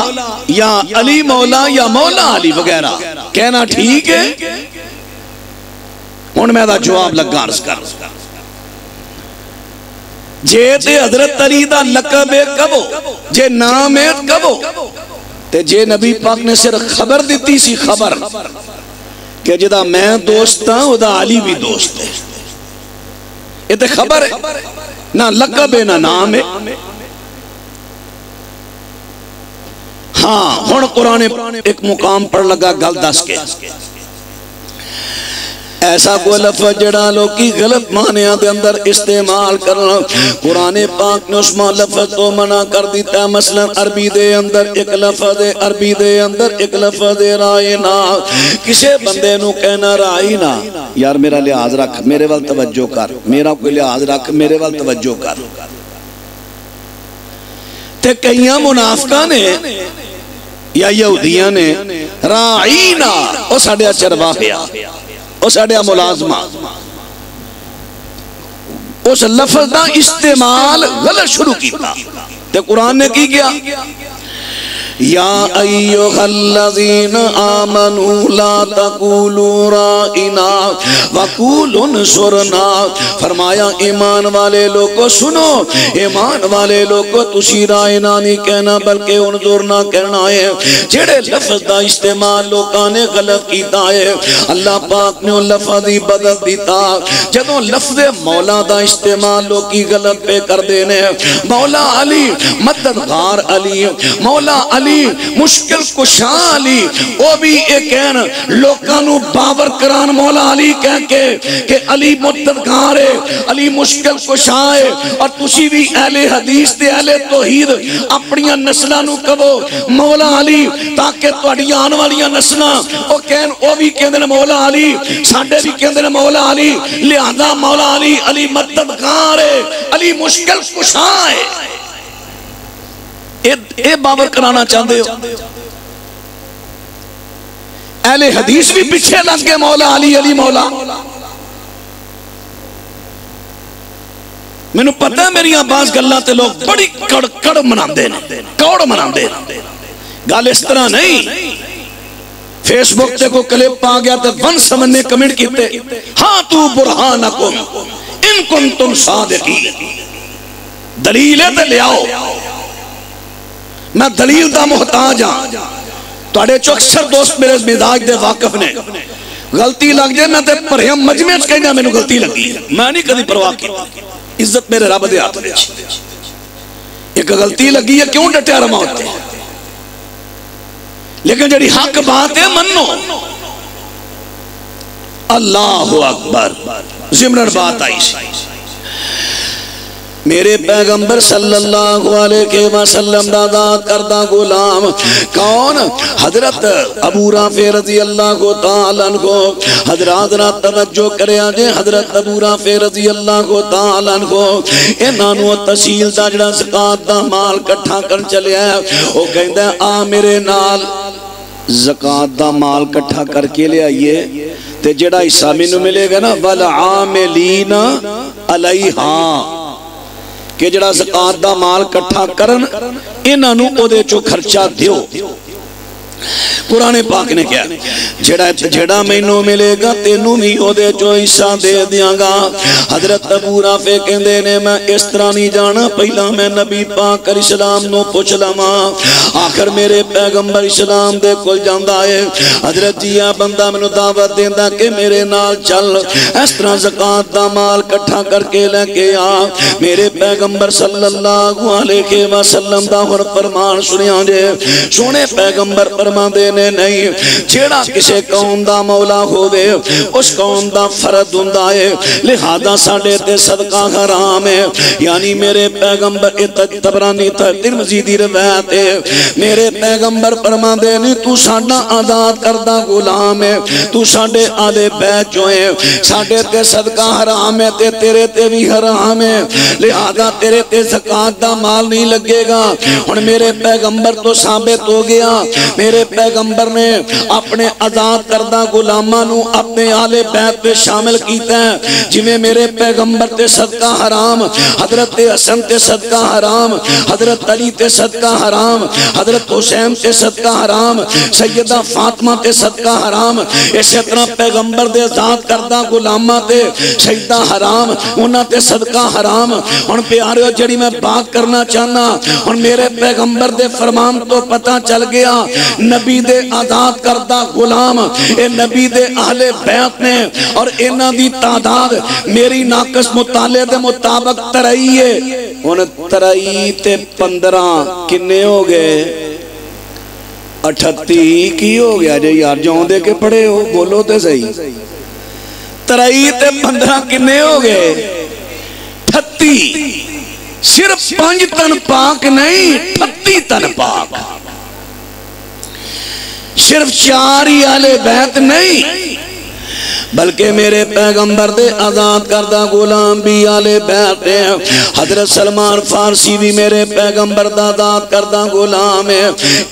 یا علی مولا یا مولا علی وغیرہ کہنا ٹھیک ہے ان میں دا جواب لگا عرض کر جے تے حضرت علی دا لقب ہے کبو جے نام ہے کبو تے جے نبی پاک نے صرف خبر دیتی سی خبر کہ جدا میں دوست ہوں ادا علی بھی دوست ہے یہ تے خبر ہے نہ لقب ہے نہ نام ہے ہاں ہن قرآن ایک مقام پر لگا گل دس کے ایسا کوئی لفظ جڑا لوگی غلط معنیاں دے اندر استعمال کرنا قرآن پاک نے اس لفظ تو منع کر دیتا ہے مثلا عربی دے اندر ایک لفظ ہے عربی دے اندر ایک لفظ ہے رائنا کسے بندے نو کہنا رائنا یار میرا لحاظ رکھ میرے وال توجہ کر میرا کوئی لحاظ رکھ میرے وال توجہ کر تے کئیاں منافقہ نے یا یہودیاں نے رائنا او ساڑھیا چرواہیا او ساڑھیا ملازمہ اس لفظ دا استعمال غلط شروع کیتا تے قرآن نے کی کیا یا ایھا الذین آمنوا لا تقولوا رائنا وقولوا انصرنا، فرمایا ایمان والے لوگو سنو، ایمان والے لوگو تسی رائنا نہیں کہنا بلکہ انظرنا کہنا ہے۔ جڑے لفظ دا استعمال لوگاں نے غلط کیتا ہے، اللہ پاک نے لفظ ہی بدل دیتا۔ جدوں لفظ مولا دا استعمال لوگی غلط پہ کر دینے، مولا علی مددگار علی، مولا علی مشکل کشا علی، وہ بھی ایک کہن لوگاں نو باور کران مولا علی کہہ کے کہ علی مددگار ہے، علی مشکل کشا ہے، اور تسی بھی اہل حدیث تے اہل توحید اپنیاں نسلاں نو کہو مولا علی، تاکہ تہاڈی آن والیاں نسلاں او کہن او بھی کہندے مولا علی، ساڈے بھی کہندے مولا علی، لہذا مولا علی علی مددگار ہے، علی مشکل کشا ہے۔ اے باور کرانا چاہتے ہو؟ اہل حدیث بھی پیچھے لگ گئے مولا علی علی مولا۔ میں نے پتہ ہے میری آباز گلہ تے لوگ بڑی کڑ مناندے نے، کوڑ مناندے نے، گال اس طرح نہیں۔ فیس بک تے کو کلپ آ گیا تے ون سمن نے کمنٹ کیتے ہاں تو برہانکم ان کنتم صادقین، دلیل ہے تے لے آؤ، میں دلیل دا محتاج ہاں۔ توڑے چو اکثر دوست میرے مزاج دے واقف نے، غلطی لگ جائے میں تے پرہم مجمع کہنا میں نے غلطی لگی ہے، میں نہیں کدی پرواہ کی، عزت میرے رب دے ہاتھ میں۔ ایک غلطی لگی ہے کیوں ڈٹیا رما ہوتے ہیں، لیکن جڑی حق بات ہے منو۔ اللہ اکبر، زمرن بات آئی سی، میرے پیغمبر صلی اللہ علیہ وسلم دا ذات کردہ غلام کون؟ حضرت ابو رافع رضی اللہ تعالیٰ عنہ۔ حضرات را توجہ کرے آجے، حضرت ابو رافع رضی اللہ تعالیٰ عنہ انہانو تحصیل دا جڑا زکاة دا مال کٹھا کر چلے آئے، وہ کہندہ ہے آ میرے نال زکاة دا مال کٹھا کر کے لے آئیے، تے جڑا حصہ مینوں ملے گا نا والعاملین علیہا، کہ جڑا زکاة دا مال کٹھا کرن انہاں نو او دے چو خرچہ دیو۔ قرآن پاک نے کیا جڑا مینوں ملے گا تینوں بھی او دے چو حصہ دے دیاں گا۔ حضرت ابو رافع کہندے نے میں اس طرح نہیں جانا، پہلا میں نبی پاک علیہ السلام نو پوچھ لواں، آخر میرے پیغمبر اسلام دے کول جاندا ہے۔ حضرت جی بندہ مینوں دعوت دیندا کہ میرے نال چل، اس طرح زکاة دا مال کٹھا کر کے لے کے آ۔ میرے پیغمبر صلی اللہ علیہ وسلم دا فرمان سنیا جے، سونے پیغمبر فرمان دینے نہیں، جیڑا کسے قوم دا مولا ہوئے اس قوم دا فرد ہوندا ہے، لہذا ساڑے تے صدقہ حرام ہے۔ یعنی میرے پیغمبر تبرانی ترمذی دی روایت ہے، میرے پیغمبر فرمان دینے تو ساڑا آزاد کردہ غلام ہے، تو ساڑے آلے بیت جو ہیں، ساڑے تے صدقہ حرام ہے تے تیرے تے بھی حرام ہے، لہذا تیرے تے زکاة دا مال نہیں لگے گا۔ اور میرے پیغمبر تو ثابت ہو گیا، میرے پیغمبر نے اپنے آزاد کردہ غلامانو اپنے آلے بیت پہ شامل کیتا ہے، جنہیں میرے پیغمبر تے صدقہ حرام، حضرت حسن تے صدقہ حرام، حضرت علی تے صدقہ حرام، حضرت حسین تے صدقہ حرام، سیدہ فاطمہ تے صدقہ حرام، اسی طرح پیغمبر دے آزاد کردہ غلامہ تے سیدہ حرام، انہاں تے صدقہ حرام۔ ان پیارے جڑی میں بات کرنا چاہنا، اور میرے پیغمبر دے فرمان تو پتہ چل گیا، نبی دے آزاد کردہ غلام اے نبی دے اہل بیت نے، اور انہاں دی تعداد میری ناقص مطالعے دے مطابق 23 ہے۔ ان 23 تے 15 کنے ہو گئے؟ 38 کی ہو گیا جے یار جاؤں دے کے پڑھے ہو، بولو تے صحیح۔ 23 تے 15 کنے ہو گئے؟ 38۔ صرف 5 تن پاک نہیں، 38 تن پاک، صرف 4 ہی آلے بیت نہیں، بلکہ میرے پیغمبر دے آزاد کردہ غلام بھی آلے بیت ہیں۔ حضرت سلمان فارسی بھی میرے پیغمبر دا آزاد کردہ غلام ہے۔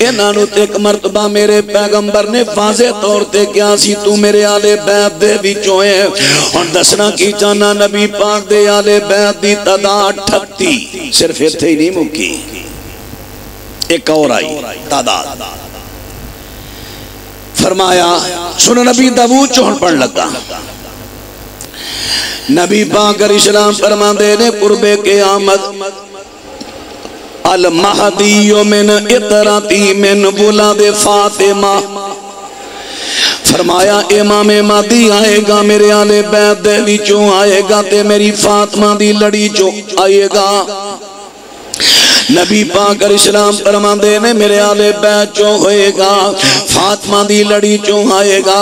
انہاں نو ایک مرتبہ میرے پیغمبر نے واضح طور تے کیا سی تو میرے آلے بیت دے وچوں ہیں، اور دسنا کی چاہنا نبی پاک دے آلے بیت دی تعداد 38، صرف اتھے ہی نہیں مکی، ایک اور آئی تعداد. فرمایا سن نبی داؤد چوہن پڑھ لگا. نبی پاک علیہ السلام فرماندے نے قرب قیامت المہدی من اطراتی من ولاد فاطمہ. فرمایا امام مہدی آئے گا میرے آل بیت دے وچوں آئے گا تے میری فاطمہ دی لڑی چوں آئے گا. نبی پاک علیہ السلام فرماندے نے میرے آل بیت چوں ہوئے گا فاطمہ دی لڑی چوں آئے گا.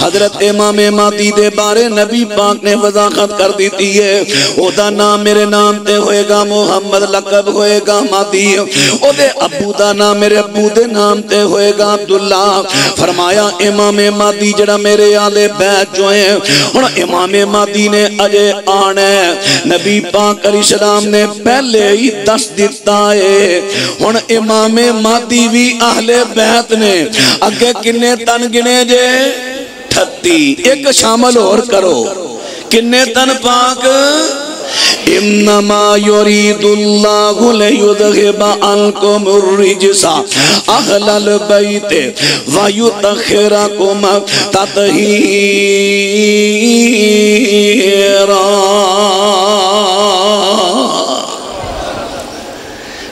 حضرت امام مہدی دے بارے نبی پاک نے وضاحت کر دیتی ہے. او دا نام میرے نام تے ہوئے گا محمد، لقب ہوئے گا مہدی. او دے ابو دا نام میرے ابو دے نام تے ہوئے گا عبداللہ. فرمایا امام مہدی جڑا میرے آل بیت چوں ہے. ہن امام مہدی نے اجے آنا ہے. نبی پاک علیہ السلام نے پہلے ہی دس دیتا ہے. ہن امام مہدی بھی اہل بیت نے. اگے کنے تن گنے جے 38. ایک شامل اور کرو. کنے تن پاک؟ انما یرید اللہ لیذہب عنکم الرجس اہل البیت ویطہرکم تطہیرا.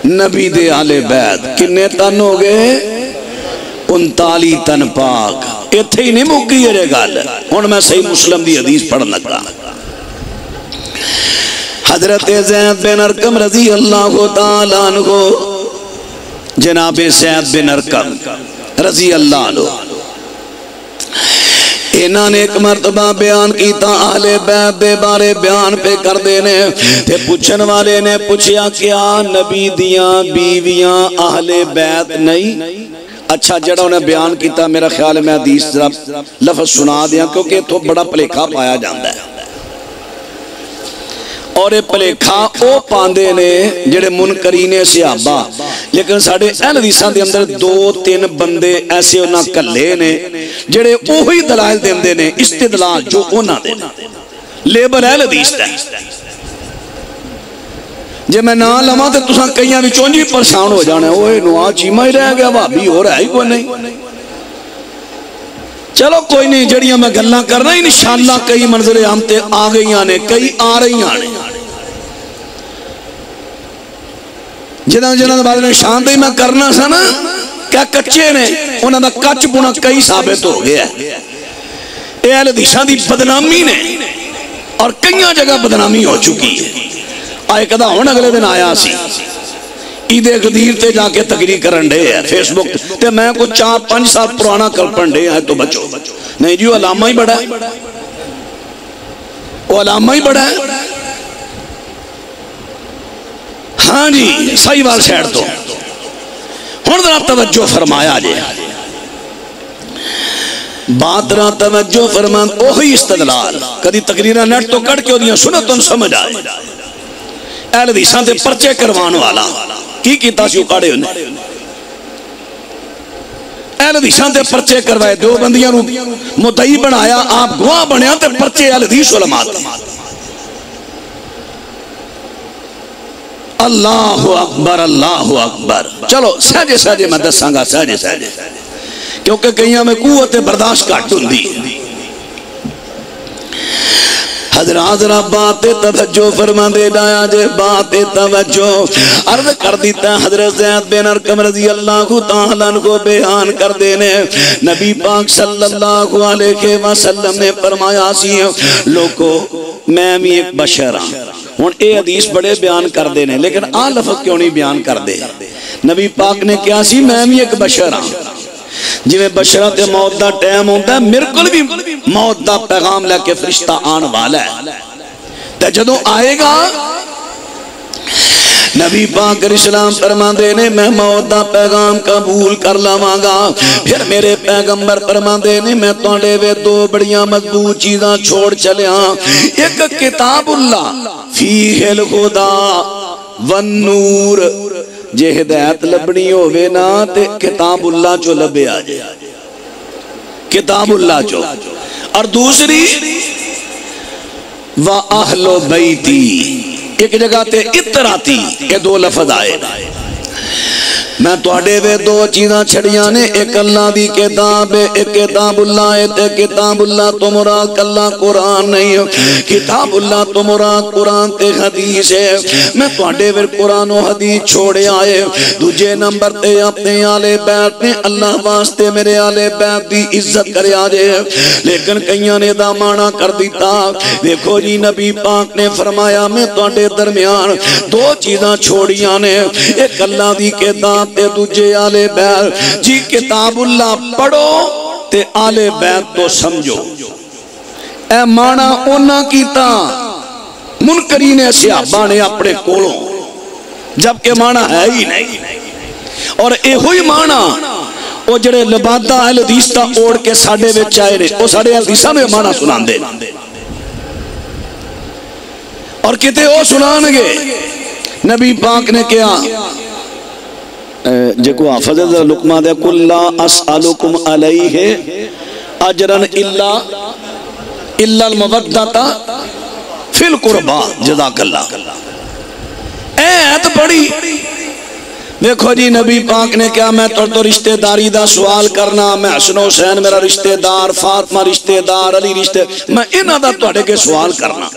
نبی دے آل بیت کنے تن ہو گئے؟ 39 تن پاک. ایتھے ہی نہیں مکی یہ گل. ہن میں صحیح مسلم دی حدیث پڑھن لگا. حضرت زید بن ارقم رضی اللہ تعالیٰ عنہ، جناب زید بن ارقم رضی اللہ عنہ، انہاں نے ایک مرتبہ بیان کیتا اہل بیت دے بارے بیان پہ کر دینے. تے پوچھن والے نے پوچھیا کیا نبی دیاں بیویاں اہل بیت نہیں؟ اچھا جڑا انہیں بیان کیتا میرا خیال ہے میں حدیث لفظ سنا دیا کیونکہ تو بڑا پلیکھا پایا جاندہ ہے. اور یہ پلیکھا او پاندے نے جڑے منکرین صحابہ، لیکن ساڑھے اہل حدیثاں دے اندر 2-3 بندے ایسے انہاں کلے نے جڑے اوہی دلائل دیندے نے استدلال جو انہاں دے لیبل اہل حدیث دا. جے میں نہ لما تے تساں کئیاں وچوں جی پریشان ہو جانا اوئے نواں چیما ہی رہ گیا بھابی ہو رہا ہی کوئی نہیں. چلو کوئی نہیں جڑیاں میں گلاں کرنا انشاءاللہ کئی منظر عام تے آ گئیاں نے کئی آ رہیاں نے. جنہاں بعد نے شاندہی میں کرنا سا نا کیا کچے نے انہاں دا کچ پونا کئی ثابت ہو گیا ہے. اے اہل حدیثاں دی بدنامی نے اور کئیاں جگہ بدنامی ہو چکی ہے. آئے کدا ہون اگلے دن آیا سی عید غدیر تے جا کے تقریر کرن دے ہے فیس بک تے میں کو 4-5 سال پرانا کلپن دے ہے تو بچو نہیں جی وہ علامہ ہی بڑا ہے، وہ علامہ ہی بڑا ہے. ہاں جی صحیح بات سیڑ تو ہون ذرا توجہ فرمایا جے بات را توجہ فرمان اوہی استدلال کدی تقریرہ نیٹ تو کڑ کے دیاں سنتن سمجھ آئے. اہل حدیثاں تے پرچے کروان والا کی کیتا سی اکاڑے انہیں اہل حدیثاں تے پرچے کروائے دو بندیاں رو مدعی بنایا آپ گواہ بنیا تے پرچے اہل حدیث علماء تے. اللہ اکبر اللہ اکبر. چلو سہجے سہجے میں دساں گا سہجے سہجے کیونکہ کئیاں میں قوت برداشت کٹ ہوندی. حضرات ذرا بات توجہ فرما دے جایا جے بات توجہ عرض کر دیتا حضرت زید بن ارقم رضی اللہ تعالیٰ عنہ بیان کر دینے نبی پاک صلی اللہ علیہ وسلم نے فرمایا سی لوگو میں بھی ایک بشر ہاں. ہن اے حدیث بڑے بیان کر دینے لیکن آ لفظ کیوں نہیں بیان کر دے. نبی پاک نے کیا سی میں بھی ایک بشر ہاں. جی میں بشرات موت دا ٹائم ہوتا ہے میرے کل بھی موت دا پیغام لے کے فرشتہ آن والا ہے. تے جدوں آئے گا نبی پاک علیہ السلام فرما دینے میں موت دا پیغام قبول کر لواں گا. پھر میرے پیغمبر فرما دینے میں توڑے وے 2 بڑیاں مضبوط چیزاں چھوڑ چلیا. ایک کتاب اللہ فیہ الہدا والنور جے ہدایت لبنی ہوئے نا تے کتاب اللہ چو لبے آجے کتاب اللہ چو. اور دوسری وَأَهْلُ بَيْتِي ایک جگہ تے اتراتی یہ 2 لفظ آئے. میں تواڈے وے دو چیزاں چھڑیاں نے، ایک اللہ دی کتاب ہے، ایک کتاب اللہ ہے، تے کتاب اللہ تو مراد اللہ قرآن نہیں ہے، کتاب اللہ تو مراد قرآن تے حدیث ہے۔ میں تواڈے وے قرآن و حدیث چھوڑے آئے، دوجے نمبر تے اپنے آل بیت نے اللہ واسطے میرے آل بیت دی عزت کرے آجے، لیکن کئیاں نے دا معنی کر دیتا۔ دیکھو جی نبی پاک نے فرمایا میں تواڈے درمیان دو چیزاں چھوڑیاں نے، ایک اللہ دی کتاب تے دوجے آل بیت۔ جی کتاب اللہ پڑھو تے آل بیت تو سمجھو۔ اے معنی اونا کیتا منکرین صحابہ نے اپنے کولوں، جبکہ معنی ہے ہی نہیں۔ اور اے ہوئی معنی وہ جڑے لبادہ اہل حدیث دا اوڑ کے ساڑے وچ آئے نے، وہ ساڑے اہل حدیثاں نے معنی سنان دے اور کتے وہ سنان گے۔ نبی پاک نے کیا جکو حافظ لقمہ دے قُلْ لَا أَسْأَلُكُمْ عَلَيْهِ أَجْرًا إِلَّا الْمَوَدَّةَ فِي الْقُرْبَى جزاک اللہ۔ اے ایت پڑھی دیکھو جی نبی پاک نے کیا میں تو رشتہ داری دا سوال کرنا، میں حسن حسین میرا رشتہ دار، فاطمہ رشتہ دار، علی رشتہ، میں انہاں دا تواڈے کے سوال کرنا۔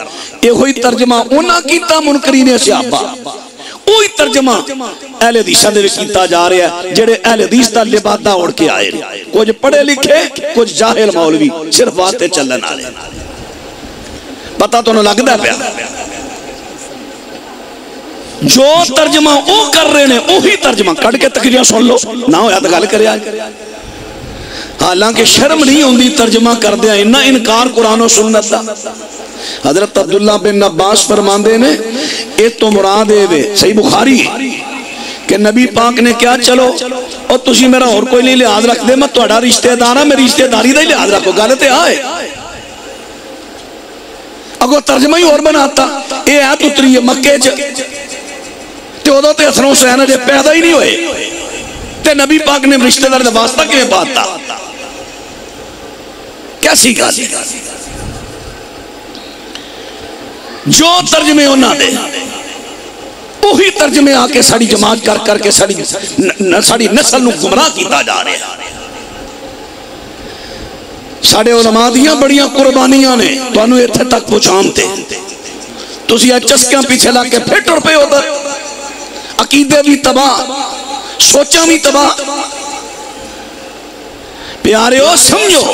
یہ ہوئی ترجمہ انہاں کیتا منکرین صحابہ، وہی ترجمہ اہل حدیث دے کیتا جا رہا ہے جڑے اہل حدیث دا لبادہ اوڑھ کے آئے، کچھ پڑھے لکھے کچھ جاہل مولوی صرف باتیں چلن والے، پتہ تو نہ لگدا پیا۔ جو ترجمہ او کر رہے نے وہی ترجمہ کٹ کے تقریریں سن لو، نہ ہویا تو گل کرے آج۔ حالانکہ شرم نہیں ہوندی ترجمہ کر دیا، انہا انکار قرآن و سنت دا۔ حضرت عبداللہ بن عباس فرماندے نے اے تو مراد ہے صحیح بخاری کہ نبی پاک نے کیا چلو اور تسی میرا اور کوئی نہیں لحاظ رکھ دے، میں تواڈا رشتہ دار ہاں، میری رشتہ داری دا ہی لحاظ رکھو، گل تے آئے اگو ترجمہ ہی اور بناتا۔ اے آیت اتری ہے مکے چ تے ادو تے حسن حسین اجے پیدا ہی نہیں ہوئے، تے نبی پاک نے رشتہ دار دا واسطہ کیویں پاتا؟ کیسی گل؟ جو ترجمے انہاں دے وہی ترجمے آ کے ساری جماعت کر کر کے ساری نسل نو گمراہ کیتا جا رہا ہے۔ ساڑے علماء دیاں بڑیاں قربانیاں نے تانوں ایتھے تک پہنچانتے، تسی چسکیاں پیچھے لا کے پھر ٹر پے ادھر، عقیدے بھی تباہ، سوچاں بھی تباہ۔ پیارے ہو سمجھو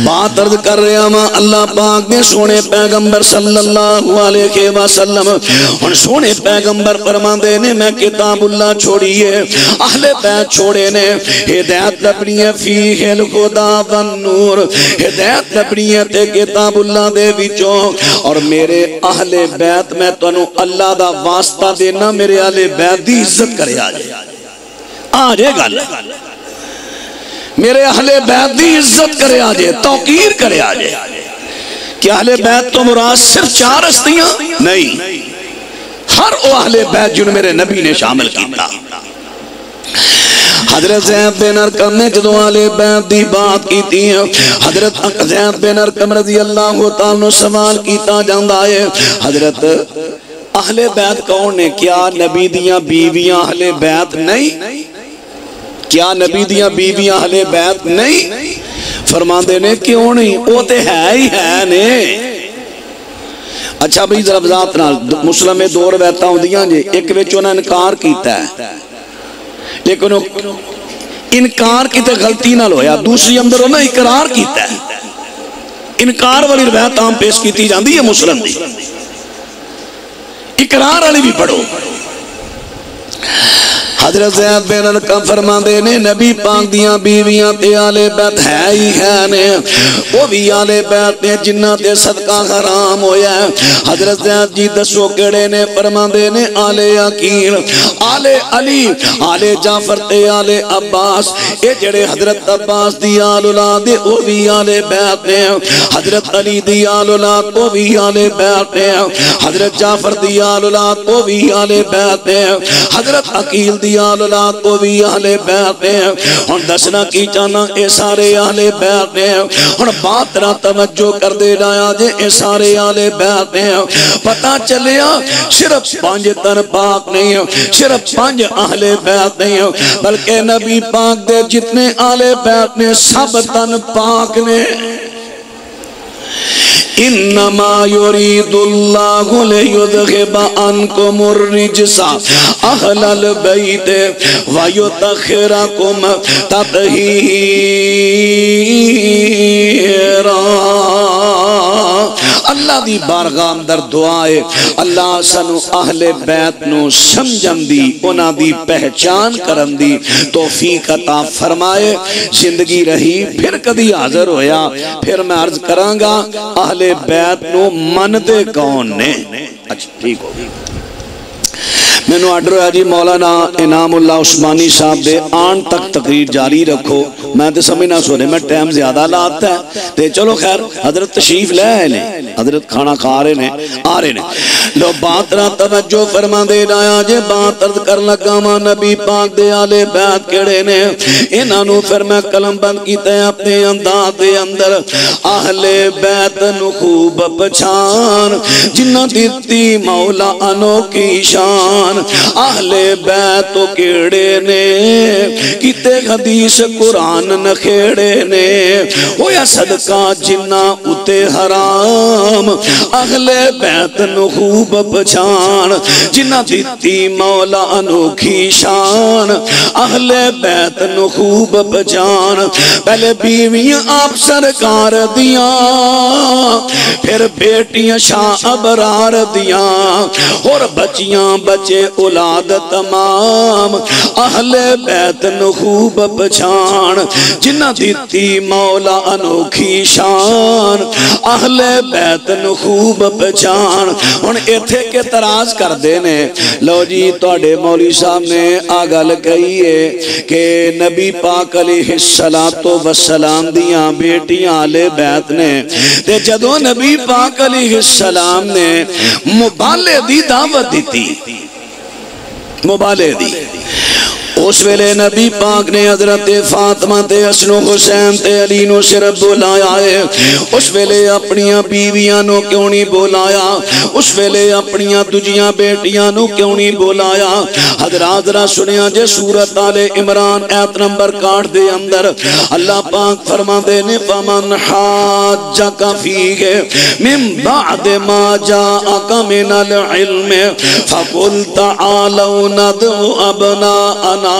بات عرض کر رہے ہیں اللہ پاک نے سونے پیغمبر صلی اللہ علیہ وسلم اور سونے پیغمبر فرماندے نے میں کتاب اللہ چھوڑی ہے، اہل بیت چھوڑے نے، ہدایت لبنی ہے فیہ الہدا والنور، ہدایت لبنی ہے تے کتاب اللہ دے وچوں، اور میرے اہل بیت میں تانوں اللہ دا واسطہ دینا، میرے اہل بیت دی عزت کرے آجے گل، میرے اہل بیت دی عزت کرے آجے، توقیر کرے آجے۔ کیا اہل بیت تو مراد صرف چار ہستیاں؟ نہیں، ہر او اہل بیت جن میرے نبی نے شامل کیتا۔ حضرت زید بن ارقم نے جدو اہل بیت دی بات کیتی ہے، حضرت زید بن ارقم رضی اللہ تعالیٰ سوال کیتا جاندہ ہے، حضرت اہل بیت کون نے؟ کیا نبی دیاں بیویاں اہل بیت نہیں؟ کیا نبی دیاں بیویاں اہل بیت نہیں؟ فرماندے نے کیوں نہیں، وہ تے ہے ہی ہے نے۔ اچھا بھئی ذرا بذات نال مسلم میں دو روایتاں ہوندیاں جے، ایک وچ انہاں انکار کیتا ہے لیکن انکار کیتے غلطی نال ہویا، دوسری اندر انہاں اقرار کیتا ہے۔ انکار والی روایت عام پیش کیتی جاندی ہے مسلم دی، اقرار والی بھی پڑھو۔ حضرت زید بن ارقم فرماندے نے نبی پاک دیاں بیویاں تے آل بیت ہے ہی ہے نے، وہ بھی آل بیت نے جنہ تے صدقہ حرام ہویا ہے۔ حضرت زید جی دسو کیڑے نے؟ فرماندے نے آل عقیل، آل علی، آل جعفر تے آل عباس، اے جڑے حضرت عباس دی آل اولاد وہ بھی آل بیت نے، حضرت علی دی آل اولاد وہ بھی آل بیت نے، حضرت جعفر دی آل اولاد وہ بھی آل بیت نے، حضرت عقیل دی دی آل اولاد کو بھی اہل بیت نے ہن دسنا کی چاہنا اے سارے اہل بیت نے ہن بات را توجہ کر دے لایا جے اے سارے اہل بیت نے پتہ چلیا صرف 5 تن پاک نہیں صرف 5 اہل بیت نہیں بلکہ نبی پاک دے جتنے اہل بیت نے سب تن پاک نے انما یرید اللہ لیذہب عنکم الرجس اہل البیت ویطہرکم تطہیرا اللہ دی بارگاہ اندر دعائے اللہ سنو اہل بیت نو سمجھن دی انہاں دی پہچان کرن دی توفیق عطا فرمائے زندگی رہی پھر کدی حاضر ہویا پھر میں عرض کرانگا اہل بیت نو من دے کون نے اچھا ٹھیک ہو میں نو آڈر ہے جی مولانا انعام اللہ عثمانی صاحب دے آن تک تقریر جاری رکھو میں تے سمجھنا سو رہے میں ٹائم زیادہ لاتا ہے تے چلو خیر حضرت تشریف لے آئے نے حضرت کھانا کھا رہے نے آ رہے نے لو بات را توجہ فرما دے لایا جے بات عرض کر لگا ماں نبی پاک دے آلے بیت کڑے نے انہوں پھر میں کلم بند کیتا ہے اپنے انداز دے اندر اہل بیت نو خوب پچھان جنہ دیتی مولا انوکھی شان اہل بیت کیڑے نے کیتے حدیث قرآن نکھیڑے نے ہویا صدقہ جنہ اتے حرام اہل بیت نو خوب پچھان جنہ دیتی مولا انوکھی شان اہل بیت نو خوب پچھان پہلے بیویاں آپ سرکار دیاں پھر بیٹیاں شاہ ابرار دیاں اور بچیاں بچے اولاد تمام اہل بیت نو خوب پچھان جنہ دیتی مولا انوکھی شان اہل بیت نو خوب پچھان ان ایتھے کے تراز کر دینے لو جی توڑے مولی صاحب نے آگل کہیے کہ نبی پاک علیہ السلام دیاں بیٹیاں اہل بیت نے تے جدو نبی پاک علیہ السلام نے مبالے دی دعوت دیتی مبالے دی اس ویلے نبی پاک نے حضرت فاطمہ تے حسن و حسین تے علی نو صرف بولایا ہے اس ویلے اپنیاں بیویاں نو کیوں نہیں بولایا اس ویلے اپنیاں دجیاں بیٹیاں نو کیوں نہیں بولایا حضرات ذرا سنیا جے سورت آل عمران ایت نمبر 61 دے اندر اللہ پاک فرما دے نے فمن حاجک فیہ من بعد ما جاءک من العلم فقل تعالوا ندعو ابناءنا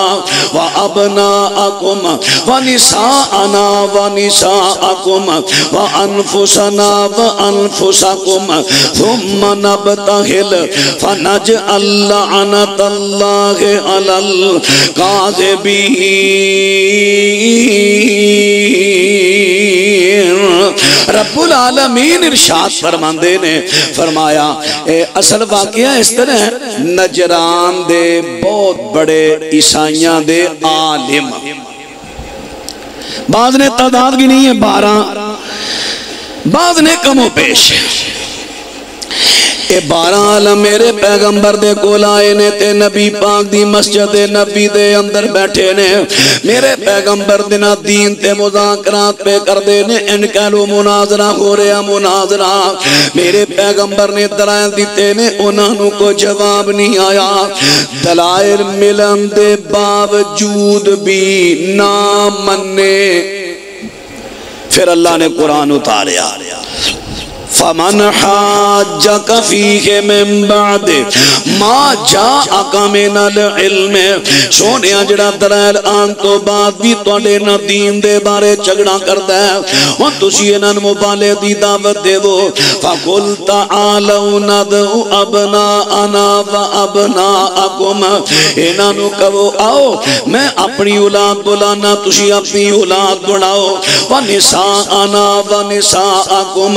وَأَبْنَاءَكُمْ وَنِسَاءَنَا وَنِسَاءَكُمْ وَأَنفُسَنَا وَأَنفُسَكُمْ ثُمَّ نَبْتَهِلْ فَنَجْعَلْ لَعْنَةَ اللَّهِ عَلَى الْكَاذِبِينَ رب العالمین ارشاد فرماندے نے فرمایا اصل واقعہ اس طرح نجران دے بہت بڑے عیسائیاں دے عالم بعض نے تعداد کی نہیں ہے 12 بعض نے کم و پیش اے 12 عالم میرے پیغمبر دے کول آئے نے تے نبی پاک دی مسجد نبی دے اندر بیٹھے نے میرے پیغمبر دینا دین تے مذاکرات پہ کر دے نے ان کہلو مناظرہ ہو رہا مناظرہ میرے پیغمبر نے دلائل دیتے نے انہوں کو جواب نہیں آیا دلائل ملن دے باوجود بھی نہ مننے پھر اللہ نے قرآن اتاریا فمن حاجک فیہ من بعد ما جاءک من العلم سونیا جڑا دلائل آن تو بعد بھی توڑے نہ دین دے بارے چگڑا کرتا ہے وہ تسی انہاں مبالے دی دعوت دے دو فقل تعالوا ندعو ابناءنا وابناءکم انہاں کہو آؤ میں اپنی اولاد بلانا تسی اپنی اولاد بڑھاؤ ونساءنا ونساءکم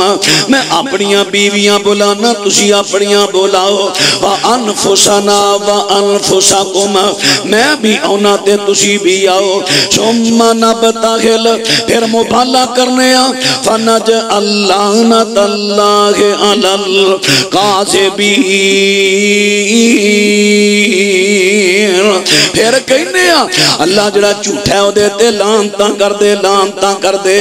میں اپنیاں بیویاں بلانا تسی اپنیاں بلاؤ وانفسنا وانفسکم میں بھی آنا تے تسی بھی آؤ ثم نبتہل پھر مبالہ کرنے فنجعل لعنت اللہ علی الکاذبین پھر کہنے اللہ جڑا جھوٹا ہے وہ دیتے لعنتاں کر دے لعنتاں کر دے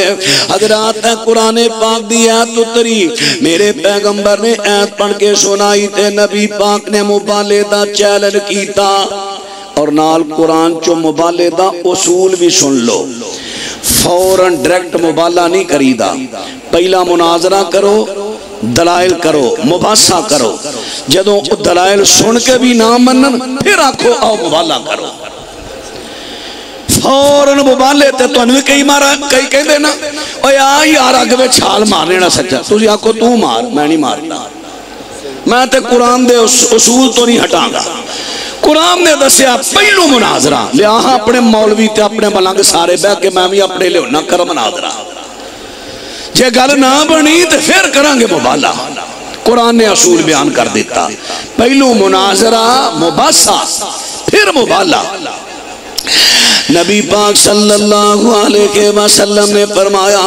حضرات قرآن پاک دی آیت اتری میرے پیغمبر نے آیت پڑھ کے سنائی تے نبی پاک نے مبالے دا چیلنج کیتا اور نال قرآن چو مبالے دا اصول بھی سن لو فوراں ڈائریکٹ مبالہ نہیں کریدا پہلا مناظرہ کرو دلائل کرو مباحثہ کرو جدوں دلائل سن کے بھی نہ منن پھر آکھو آؤ مبالہ کرو فوراً مبالے تے تو انوی کئی مارا کئی کہیں دے نا او یار آگے میں چھال مارنے نہ سچا تجھے آکھو تو مار میں نہیں مارتا میں تے قرآن دے اصول تو نہیں ہٹاں گا قرآن نے دسیا پہلو مناظرہ لہاں اپنے مولوی تے اپنے ملنگ سارے بہ کے میں بھی اپنے لئے نہ کر مناظرہ جے گل نہ بنی تے پھر کرانگے مبالہ قرآن نے اصول بیان کر دیتا پہلو مناظرہ مباحثہ پھر مبالہ نبی پاک صلی اللہ علیہ وسلم نے فرمایا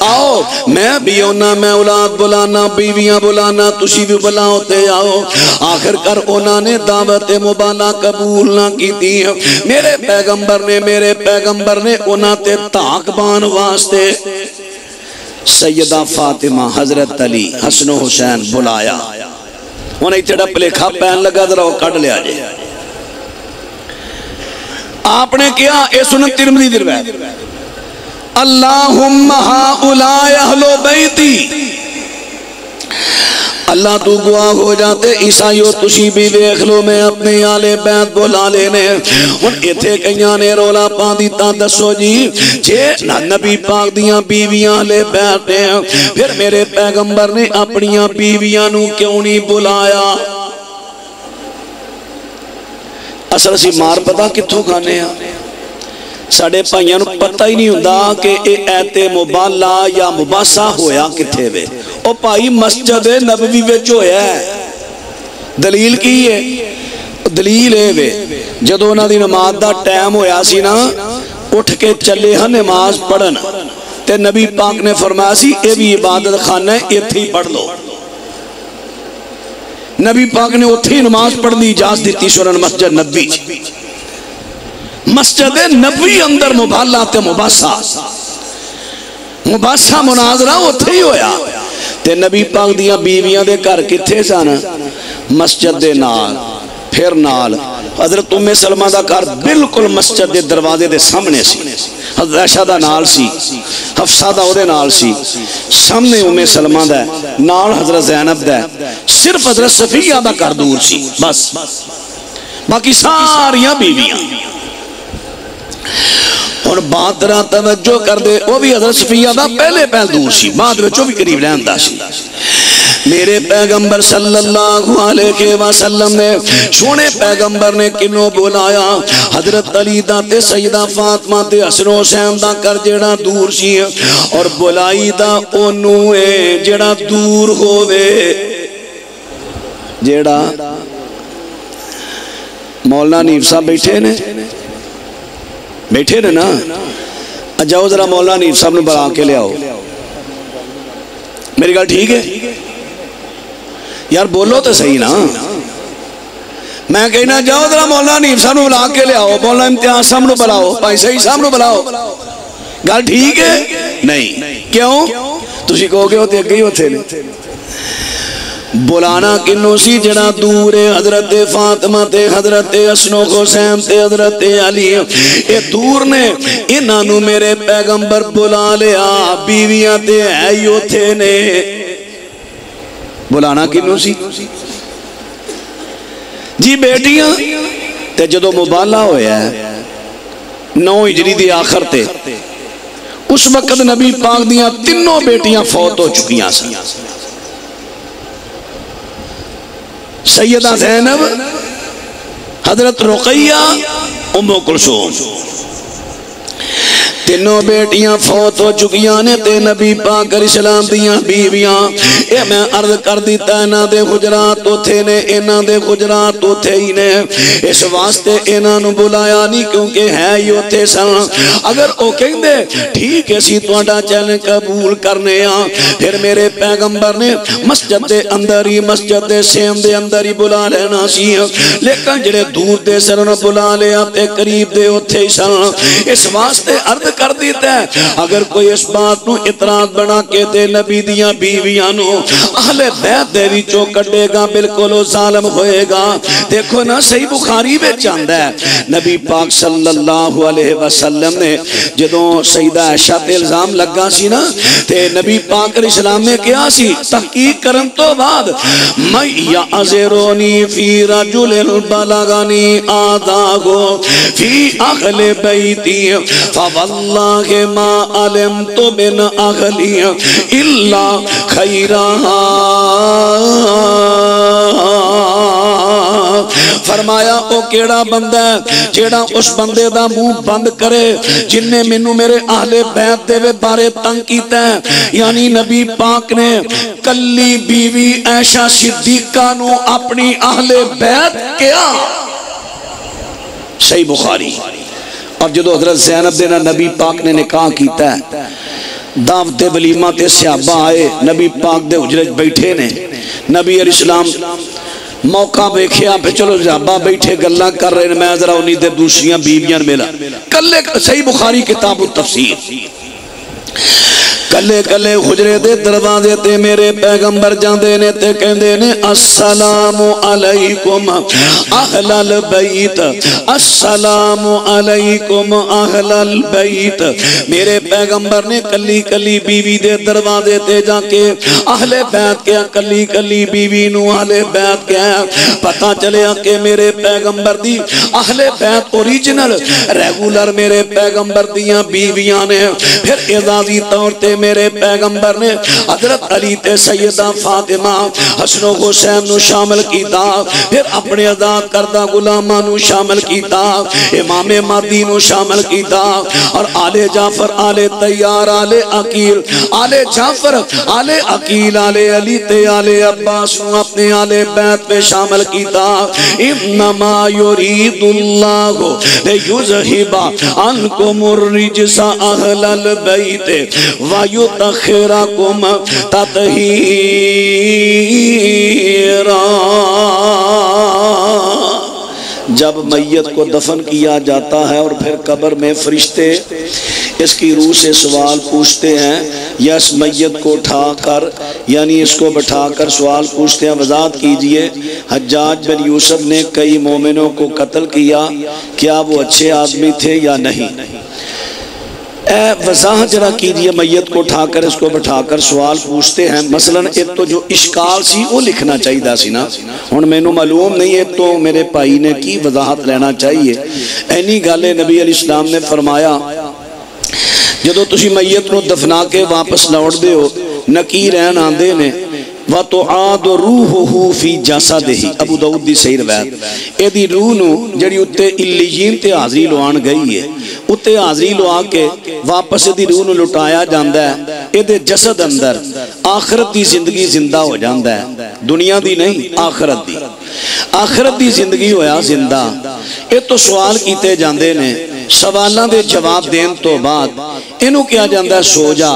آؤ میں بھی ہونا میں اولاد بلانا بیویاں بلانا تسی بھی بلاؤتے آؤ آخر کر انہوں نے دعوت مبالہ قبول نہ کی تھی میرے پیغمبر نے انہوں تے تاک بان واسطے سیدہ فاطمہ حضرت علی حسن و حسین بلایا انہیں چڑا پلیکھا پہن لگا در وہ کڑ لیا جائے آپ نے کیا اے سنت ترمذی دی روایت اللہم ہؤلاء اہل بیتی اللہ تو گواہ ہو جاتے عیسائیو تسی بھی دیکھ لو میں اپنے آل بیت بلا لینے ان ایتھے کئیاں نے رولا پا دیتا دسو جی جے نبی پاک دیاں بیویاں لے بیٹھے پھر میرے پیغمبر نے اپنیاں بیویاں نو کیوں نہیں بلایا اصل سی مار پتا کتھوں کھانے ہیں ساڑھے پائیاں نو پتہ ہی نہیں ہوندہ کہ اے ایت مبالہ یا مباحثہ ہویا کتھے وے او پائی مسجد نبوی وچ ہویا ہے دلیل کی ہے دلیل ہے وے جدو نہ دی نماز دا ٹائم ہویا سی نا اٹھ کے چلے ہاں نماز پڑھن تے نبی پاک نے فرمایا سی اے بھی عبادت خانہ ہے اے تھی پڑھ لو نبی پاک نے اتھی نماز پڑھنی اجازت دیتی سورن مسجد نبوی مسجد نبوی اندر مبالہ تے مباحثہ مناظرہ اتھی ہویا تے نبی پاک دیاں بیویاں دے کر کتھے سانا مسجد دے نال پھر نال حضرت ام سلمہ دا کار بالکل مسجد دے دروازے دے سامنے سی حضرت عائشہ دا نال سی حفصہ دا او دے نال سی سامنے ام سلمہ دا نال حضرت زینب دا صرف حضرت صفیہ دا کار دور سی بس باقی ساریاں بیویاں اور بات رہا توجہ کر دے وہ بھی حضرت صفیہ دا پہلے دور سی بعد وچوں بھی قریب رہندا سی میرے پیغمبر صلی اللہ علیہ وسلم نے سونے پیغمبر نے کنوں بلایا حضرت علی دا تے سیدہ فاطمہ تے حسن و حسین دا کر جڑا دور سی اور بلائی دا اونوں اے جڑا دور ہووے جڑا مولانا نیف صاحب بیٹھے نے نا جاؤ ذرا مولانا نیف صاحب نے بلا کے لے آؤ میری گل ٹھیک ہے یار بولو تو صحیح نا میں کہنا جاؤ ذرا مولانا نیف صاحب نے بلا کے لے آؤ مولانا امتیاز صاحب نے بلاؤ بھائی صحیح صاحب نے بلاؤ گل ٹھیک ہے نہیں کیوں تسی کہو گے ہوتے اگے ہی ہوتے نے بلانا کنوں سی جڑا دور ہے حضرت فاطمہ تے حضرت حسن و حسین تے حضرت علی اے دور نے انہاں نو میرے پیغمبر بلا لیا بیویاں تے ہے ہی اوتھے نے بلانا کنوں سی جی بیٹیاں تے جدو مبالہ ہویا ہے 9 ہجری دی آخر تے اس وقت نبی پاک دیاں تینوں بیٹیاں فوت ہو چکیاں سی سیدہ زینب حضرت رقیہ ام کلثوم تینوں بیٹیاں فوت ہو چکیاں نے تے نبی پاک علیہ السلام دیاں بیویاں اے میں عرض کر دیتا انہاں دے حجرات اوتھے نے انہاں دے حجرات اوتھے ہی نے اس واسطے انہاں نو بلایا نہیں کیونکہ ہے ہی اوتھے سن اگر او کہندے ٹھیک ہے سی تہاڈا چیلنج قبول کرنے آ پھر میرے پیغمبر نے مسجد دے اندر ہی مسجد دے سیم دے اندر ہی بلا لینا سی لیکن جڑے دور دے سن بلا لیا تے قریب دے اوتھے ہی سن اس واسطے عرض کر دیتا ہے اگر کوئی اس بات نو اعتراض بنا کے تے نبی دیاں بیویاں نو اہل بیت دے وچوں کڈے گا بالکل وہ ظالم ہوئے گا دیکھو نا صحیح بخاری وچ آندا ہے نبی پاک صلی اللہ علیہ وسلم نے جدوں سیدہ عائشہ تے الزام لگا سی نا تے نبی پاک علیہ السلام نے کیا سی تحقیق کرن تو بعد میں یعذرونی فی رجل بلغنی آذاہو فی اہل بیتی فواللہ ما علمت من اہلی الا خیرہ فرمایا او کیڑا بندہ ہے جیڑا اس بندے دا منہ بند کرے جن نے منو میرے اہل بیت دے بارے تنگ کیتا ہے یعنی نبی پاک نے کلی بیوی عائشہ صدیقہ نو اپنی اہل بیت کیا صحیح بخاری اور جدو حضرت زینب دینا نبی پاک نے نکاح کیتا ہے دعوت ولیمہ تے صحابہ آئے نبی پاک دے حجرے بیٹھے نے نبی علیہ السلام موقع بیکھیا پہ چلو صحابہ بیٹھے گلاں کر رہے ہیں میں ذرا انہی دے دوسریاں بیویاں ملا کلے صحیح بخاری کتاب التفسیر کلے کلے حجرے دے دروازے تے میرے پیغمبر جاندے نے تے کہندے نے السلام علیکم اہل البیت السلام علیکم اہل البیت میرے پیغمبر نے کلی کلی بیوی دے دروازے تے جا کے اہل بیت کیا کلی کلی بیوی نو اہل بیت کیا پتہ چلیا کہ میرے پیغمبر دی اہل بیت اوریجنل ریگولر میرے پیغمبر دیاں بیویاں نے پھر اعزازی طور تے میرے پیغمبر نے حضرت علی تے سیدہ فاطمہ حسن و حسین نو شامل کیتا پھر اپنے آزاد کردہ غلاماں نو شامل کیتا امام مہدی نو شامل کیتا اور آل جعفر آل طیار آل عقیل آل جعفر آل عقیل آل علی تے آل عباس نو اپنے آل بیت پہ شامل کیتا انما یرید اللہ لیذہب عنکم الرجس اہل البیت وَيُتَخِرَكُمْ تَطْهِيرًا جب میت کو دفن کیا جاتا ہے اور پھر قبر میں فرشتے اس کی روح سے سوال پوچھتے ہیں یا اس میت کو اٹھا کر یعنی اس کو بٹھا کر سوال پوچھتے ہیں وضاحت کیجئے حجاج بن یوسف نے کئی مومنوں کو قتل کیا کیا وہ اچھے آدمی تھے یا نہیں اے وضاحت جرا کیجئے میت کو اٹھا کر اس کو بٹھا کر سوال پوچھتے ہیں مثلا ایک تو جو اشکال سی وہ لکھنا چاہیے دا سی نا ہن مینوں معلوم نہیں ہے تو میرے بھائی نے کی وضاحت لینا چاہیے اینی گالے نبی علیہ السلام نے فرمایا جدو تسی میت نو دفنا کے واپس لوٹ دے ہو نکیرین آندے نے وَتُعَادُ رُوحُهُ فِي جَسَدِهِ ابو داؤد دی صحیح روایت اے دی روح نو جڑی اتے علیین تے حاضری لوان گئی ہے اتے حاضری لوا کے واپس دی روح نو لٹایا جاندا ہے اے دے جسد اندر آخرت دی زندگی زندہ ہو جاندا ہے دنیا دی نہیں آخرت دی زندگی ہویا زندہ اے تو سوال کیتے جاندے نے سوالاں دے جواب دین تو بعد اینو کیا جاندا ہے سو جا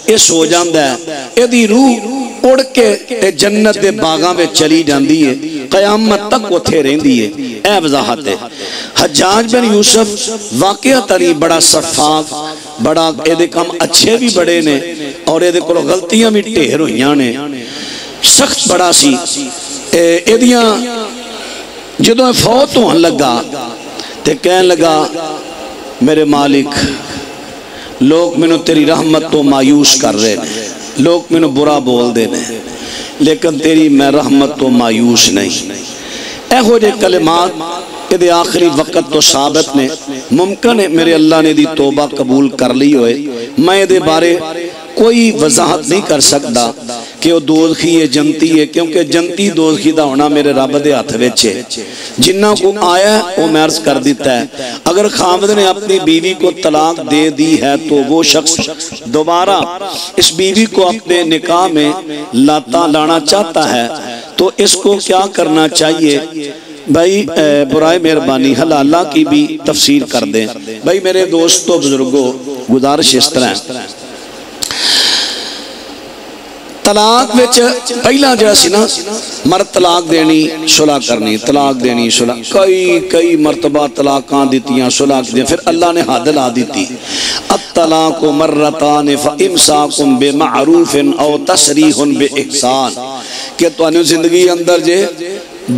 اے سو جاندا ہے اے دی روح اڑ کے جنت دے باغاں میں چلی جاندی ہے قیامت تک اتھے رہندی ہے اے وضاحت ہے حجاج بن یوسف واقعہ تری بڑا صفاق بڑا اے دے کام اچھے بھی بڑے نے اور اے دے کو غلطیاں بھی ٹھہر ہوئیاں نے سخت بڑا سی اے دیاں جدوں فوت ہون لگا تے کہن لگا میرے مالک لوگ منو تیری رحمت تو مایوس کر رہے ہیں لوگ منو برا بول دے نے لیکن تیری میں رحمت تو مایوس نہیں اے ہو جے کلمات کہ دے آخری وقت تو ثابت نے ممکن ہے میرے اللہ نے دی توبہ قبول کر لی ہوئے میں دے بارے کوئی وضاحت نہیں کر سکتا کہ وہ دوزخی ہے جنتی ہے، کیونکہ جنتی دوزخی دا ہونا میرے رب دے ہاتھ وچ ہے۔ جنہ کو آیا ہے وہ میں عرض کر دیتا ہے، اگر خامد نے اپنی بیوی کو طلاق دے دی ہے تو وہ شخص دوبارہ اس بیوی کو اپنے نکاح میں لانا چاہتا ہے تو اس کو کیا کرنا چاہیے؟ بھائی برائے مہربانی حلالہ کی بھی تفسیر کر دیں۔ بھائی میرے دوستو بزرگوں، گزارش اس طرح ہے، طلاق وچ پہلا جڑا سی نا، مرد طلاق دینی صلح کرنی، طلاق دینی صلح، کئی مرتبہ طلاقاں دیتیاں صلح دیں، پھر اللہ نے حد لا دیتی، الطلاق مرتان فامساک بمعروف او تسریح باحسان، کہ تو زندگی اندر جے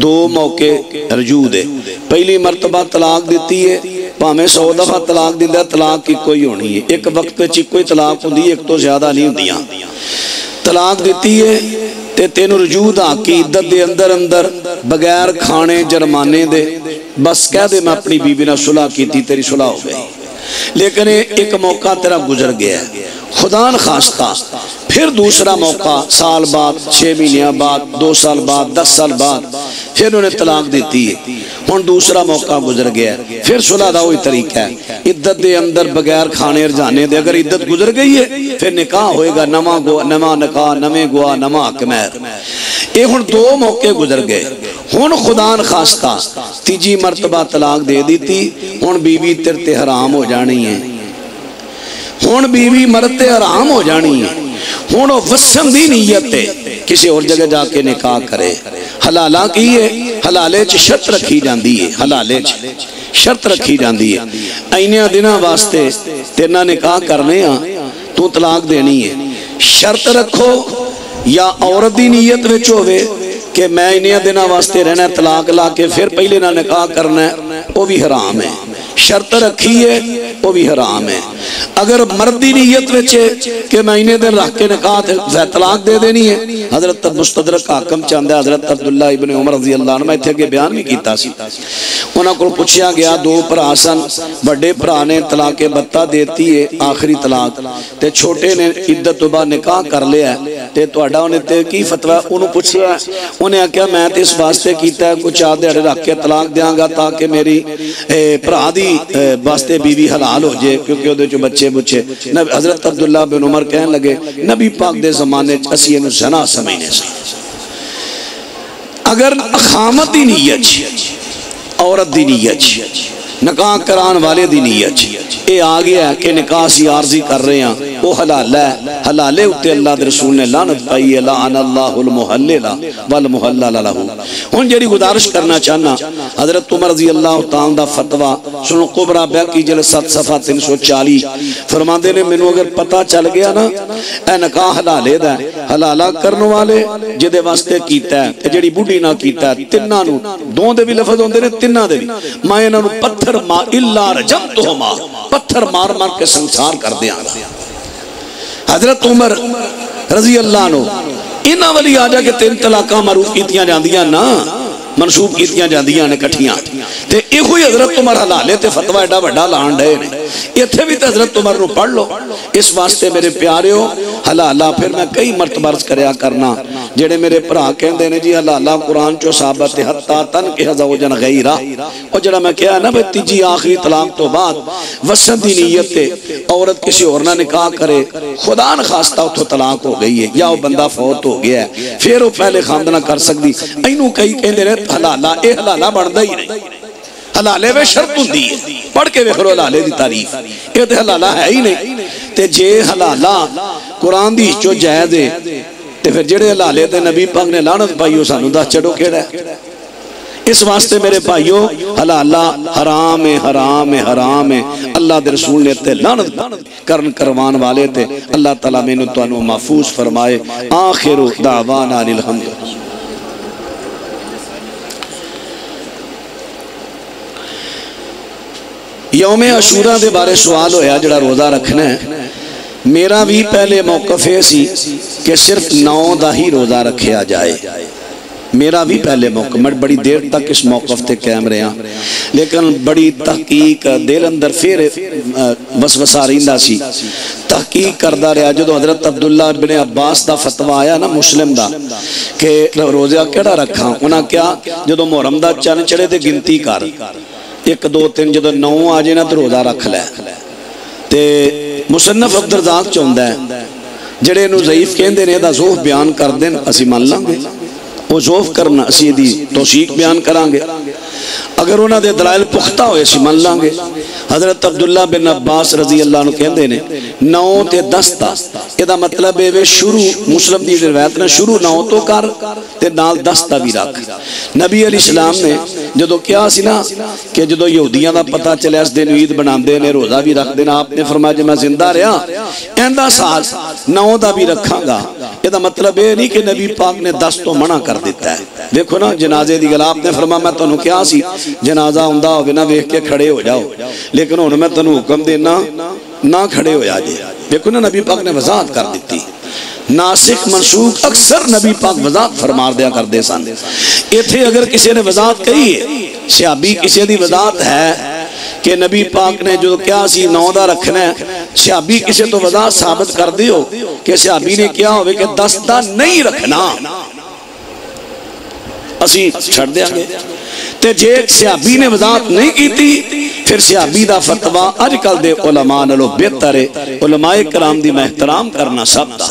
دو موقع رجوع دے، پہلی مرتبہ طلاق دیتی ہے، پامیں 100 دفعہ طلاق دیندہ، طلاق کی کوئی ہونی ہے، ایک وقت پہ کوئی طلاق ہوندی ہے، ایک تو زیادہ نہیں ہوندیاں، طلاق دیتی ہے تے تینوں رجوع دا کی عدت دے اندر بغیر کھانے جرمانے دے بس کہہ دے میں اپنی بیوی نہ صلح کی تھی، تیری صلح ہو گئی، لیکن ایک موقع تیرا گزر گیا ہے، خدا نخواستہ پھر دوسرا موقع سال بعد، 6 مہینے بعد، 2 سال بعد، 10 سال بعد پھر انہیں طلاق دیتی ہے، ہن دوسرا موقع گزر گیا ہے، پھر صلح دا وہی طریقہ ہے، عدت دے اندر بغیر کھانے رجانے دے، اگر عدت گزر گئی ہے پھر نکاح ہوئے گا، نواں نکاح، نویں گواہ، نواں حکمیر، یہ ہن 2 موقع گزر گئے، ہن خدا نخواستہ تیجی مرتبہ طلاق دے دیتی، ہن بیوی تیرے تے حرام ہو جانی ہے، ہن بیوی مرد تے حرام ہو جانی ہے، ہن وسن دی نیت ہے کسی اور جگہ جا کے نکاح کرے، حلالہ کی ہے، حلالے چ شرط رکھی جاندی ہے، حلالے چ شرط رکھی جاندی ہے، اینیاں دنہ واسطے تیرنا نکاح کرنے ہاں تو طلاق دینی ہے، شرط رکھو یا عورت دی نیت وچ ہوئے کہ میں انہیں دنہ واسطے رہنا ہے، طلاق لا کے پھر پہلے نہ نکاح کرنا ہے، وہ بھی حرام ہے، شرط رکھی ہے وہ بھی حرام ہے، اگر مردی نیت وچے کہ میں انہیں دن رکھ کے نکاح طلاق دے دینی ہے، حضرت مستدرک حاکم چاندہ حضرت عبداللہ ابن عمر رضی اللہ عنہ میں تھے کہ بیان بھی کیتا سی، انہاں کو پوچھیا گیا 2 بھرا سن، بڑے بھرا نے طلاق بتہ دیتی ہے آخری طلاق تے چھوٹے نے عدت تو بعد نکاح کر لیا ہے تے تواڈا انہیں تے کی فتوی، انہوں پوچھیا انہیں کہا میں تے اس واسطے کیتا ہے کچھ آدھے اڑے رکھ کے طلاق دیاں گا تاکہ میری بھرا دی واسطے بیوی حلال ہو جائے، کیونکہ وہ جو بچے بچے حضرت عبداللہ بن عمر کہنے لگے نبی پاک دے زمانے اسی انہوں زنا سمجھنے سے، اگر خامت دی نیت عورت دی نیت نکاح کران والے دی نیت یہ آ گیا ہے کہ نکاح سی عارضی کر رہے ہیں وہ حلال ہے، حلالے اتے اللہ دے رسول نے لعنت پائی ہے، لعن اللہ المحلل والمحلل لہو۔ ہن جڑی گزارش کرنا چاہنا حضرت عمر رضی اللہ تعالیٰ دا فتویٰ سنو قبرہ بیقی جلد 7 صفحہ 340 فرماندے نے منو اگر پتہ چل گیا نا اے نکاح حلالے دا ہے، حلالہ کرنے والے جدے واسطے کیتا ہے جڑی بڑھی نہ کیتا ہے، تنہ نو دون دے بھی لفظ ہوندے نے تنہ دے بھی میں انہوں پتھر مار اللہ رجمتہما پتھر مار مار کے سنسار کر دیا گا۔ حضرت عمر رضی اللہ عنہ انہاں والی آجا کہ 3 طلاقاں معروف کیتیاں جاندیاں نا منصوب کیتیاں جاندیاں نے کٹھیاں تے ایک ہوئی حضرت عمر حلالے تے فتوہ ایڈا بڑا لان ڈے نے، یہ تھے بھی تے حضرت عمر نو پڑھ لو، اس واسطے میرے پیارے ہو حلالہ پھر میں کئی مرتبہ عرض کریا کرنا جڑے میرے پرا کہندے نے جی حلالہ قرآن چو ثابت حتی تن کے زوجن غیرہ، اور جڑا میں کہا نا بھئی تیجی آخری طلاق تو بعد وسط دی نیت تے عورت کسی اور نہ نکاح کرے خدا نخواستہ اتھو طلاق ہو گئی ہے یا وہ بندہ فوت ہو گیا ہے پھر وہ پہلے خاندنہ کر سکتی، اینو کئی کہندے نے حلالہ اے حلالہ بڑھدا ہی نہیں، حلالے میں شرط ہوندی ہے، پڑھ کے ویکھو حلالے دی تعریف، یہ تے حلالہ ہے ہی نہیں، تے جے حلالہ قرآن دی جو جائز ہے تے پھر جڑے حلالے تے نبی پاک نے لعنت پائی ہو سانو دس چڑو کیڑا ہے۔ اس واسطے میرے بھائیو حلالہ حرام ہے، حرام ہے، حرام ہے، اللہ دے رسول نے تے لعنت کرن کروان والے تے اللہ تعالیٰ میں نے تو انہوں محفوظ فرمائے۔ آخر دعوانا الحمد۔ یوم عاشورہ دے بارے سوال ہویا جڑا روزہ رکھنا ہے، میرا بھی پہلے موقف ہے سی کہ صرف 9 دا ہی روزہ رکھیا جائے، میرا بھی پہلے موقع، میں بڑی دیر تک اس موقف تے قائم رہا، لیکن بڑی تحقیق دل اندر پھر وسوسہ رہندا سی، تحقیق کردا رہا۔ جدو حضرت عبداللہ بن عباس دا فتویٰ آیا نا مسلم دا کہ روزہ کیڑا رکھاں، انہاں کیا جدو محرم دا چند چڑھے تے گنتی کر، 1 2 3 جدو 9 آ جائے نا تو روزہ رکھ لے۔ تے مصنف عبدالرزاق چاہندا ہے جڑے نو ضعیف کہندے نے دا ضعف بیان کر دین اسی مان لیں گے، وہ ضعف کرنا اسی دی توثیق بیان کران گے، اگر انہاں دے دلائل پختہ ہوئے اسی مان لیں گے۔ حضرت عبداللہ بن عباس رضی اللہ عنہ کہندے نے 9 تے 10 دا یہ مطلب ہے شروع مسلم دی روایت نے شروع 9 تو کر تے نال 10 دا بھی رکھ۔ نبی علیہ السلام نے جدو کیا سی نا کہ جدو یہودیاں دا پتہ چلے اس دن عید بناندے نے روزہ بھی رکھ دینا، آپ نے فرمایا جے میں زندہ رہا ایندا سال 9 دا بھی رکھاں گا۔ یہ مطلب یہ نہیں کہ نبی پاک نے 10 تو منع کر دیتا ہے۔ دیکھو نا جنازے دی گل، آپ نے فرمایا میں تانوں کیا سی جنازہ ہوندا ہوگا نا ویکھ کے کھڑے ہو جاؤ، لیکن ہن میں تانوں حکم دینا نہ کھڑے ہو جا جے۔ دیکھو نا نبی پاک نے وضاحت کر دیتی، ناسخ منسوخ اکثر نبی پاک وضاحت فرما دیا کر دے سن۔ ایتھے اگر کسی نے وضاحت کہی ہے، صحابی کسی دی وضاحت ہے کہ نبی پاک نے جو کیا سی 9 دا رکھنا ہے، صحابی کسی تو وضاحت ثابت کر دیو کہ صحابی نے کیا ہوئے کہ 10 دا نہیں رکھنا، اسی چھڑ دیا گے۔ تے جے صحابی نے وضاحت نہیں کیتی پھر صحابی دا فتویٰ اج کل دے علماء نالوں بہتر ہے۔ علماء کرام دی میں احترام کرنا سب دا،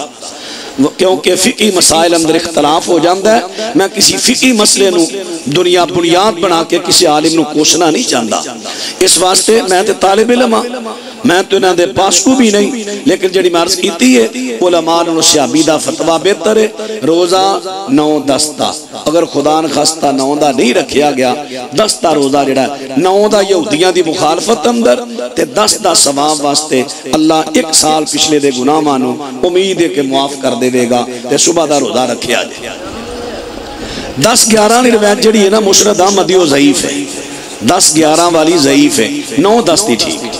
کیونکہ فقہی مسائل اندر اختلاف ہو جاندہ ہے۔ میں کسی فقہی مسئلے نو دنیا بنیاد بنا کے کسی عالم نو کوشنا نہیں چاہتا، اس واسطے میں تے طالب علم میں تو انہاں دے پاس کو بھی نہیں، لیکن جڑی میں عرض کیتی ہے علماء نو صحابی دا فتویٰ بہتر ہے۔ روزہ 9 10 دا اگر خدا نخواستہ 9 دا نہیں رکھیا گیا، 10 دا روزہ جڑا ہے 9 دا یہودیاں دی مخالفت اندر تے 10 دا ثواب واسطے اللہ 1 سال پچھلے دے گناہ مانو امید ہے کہ معاف کر دے گا تے صبح دا روزہ رکھیا جائے۔ 10 11 کی روایت جڑی ہے نا مسند احمدی وہ ضعیف ہے، 10 11 والی ضعیف ہے، 9 10 دی ٹھیک۔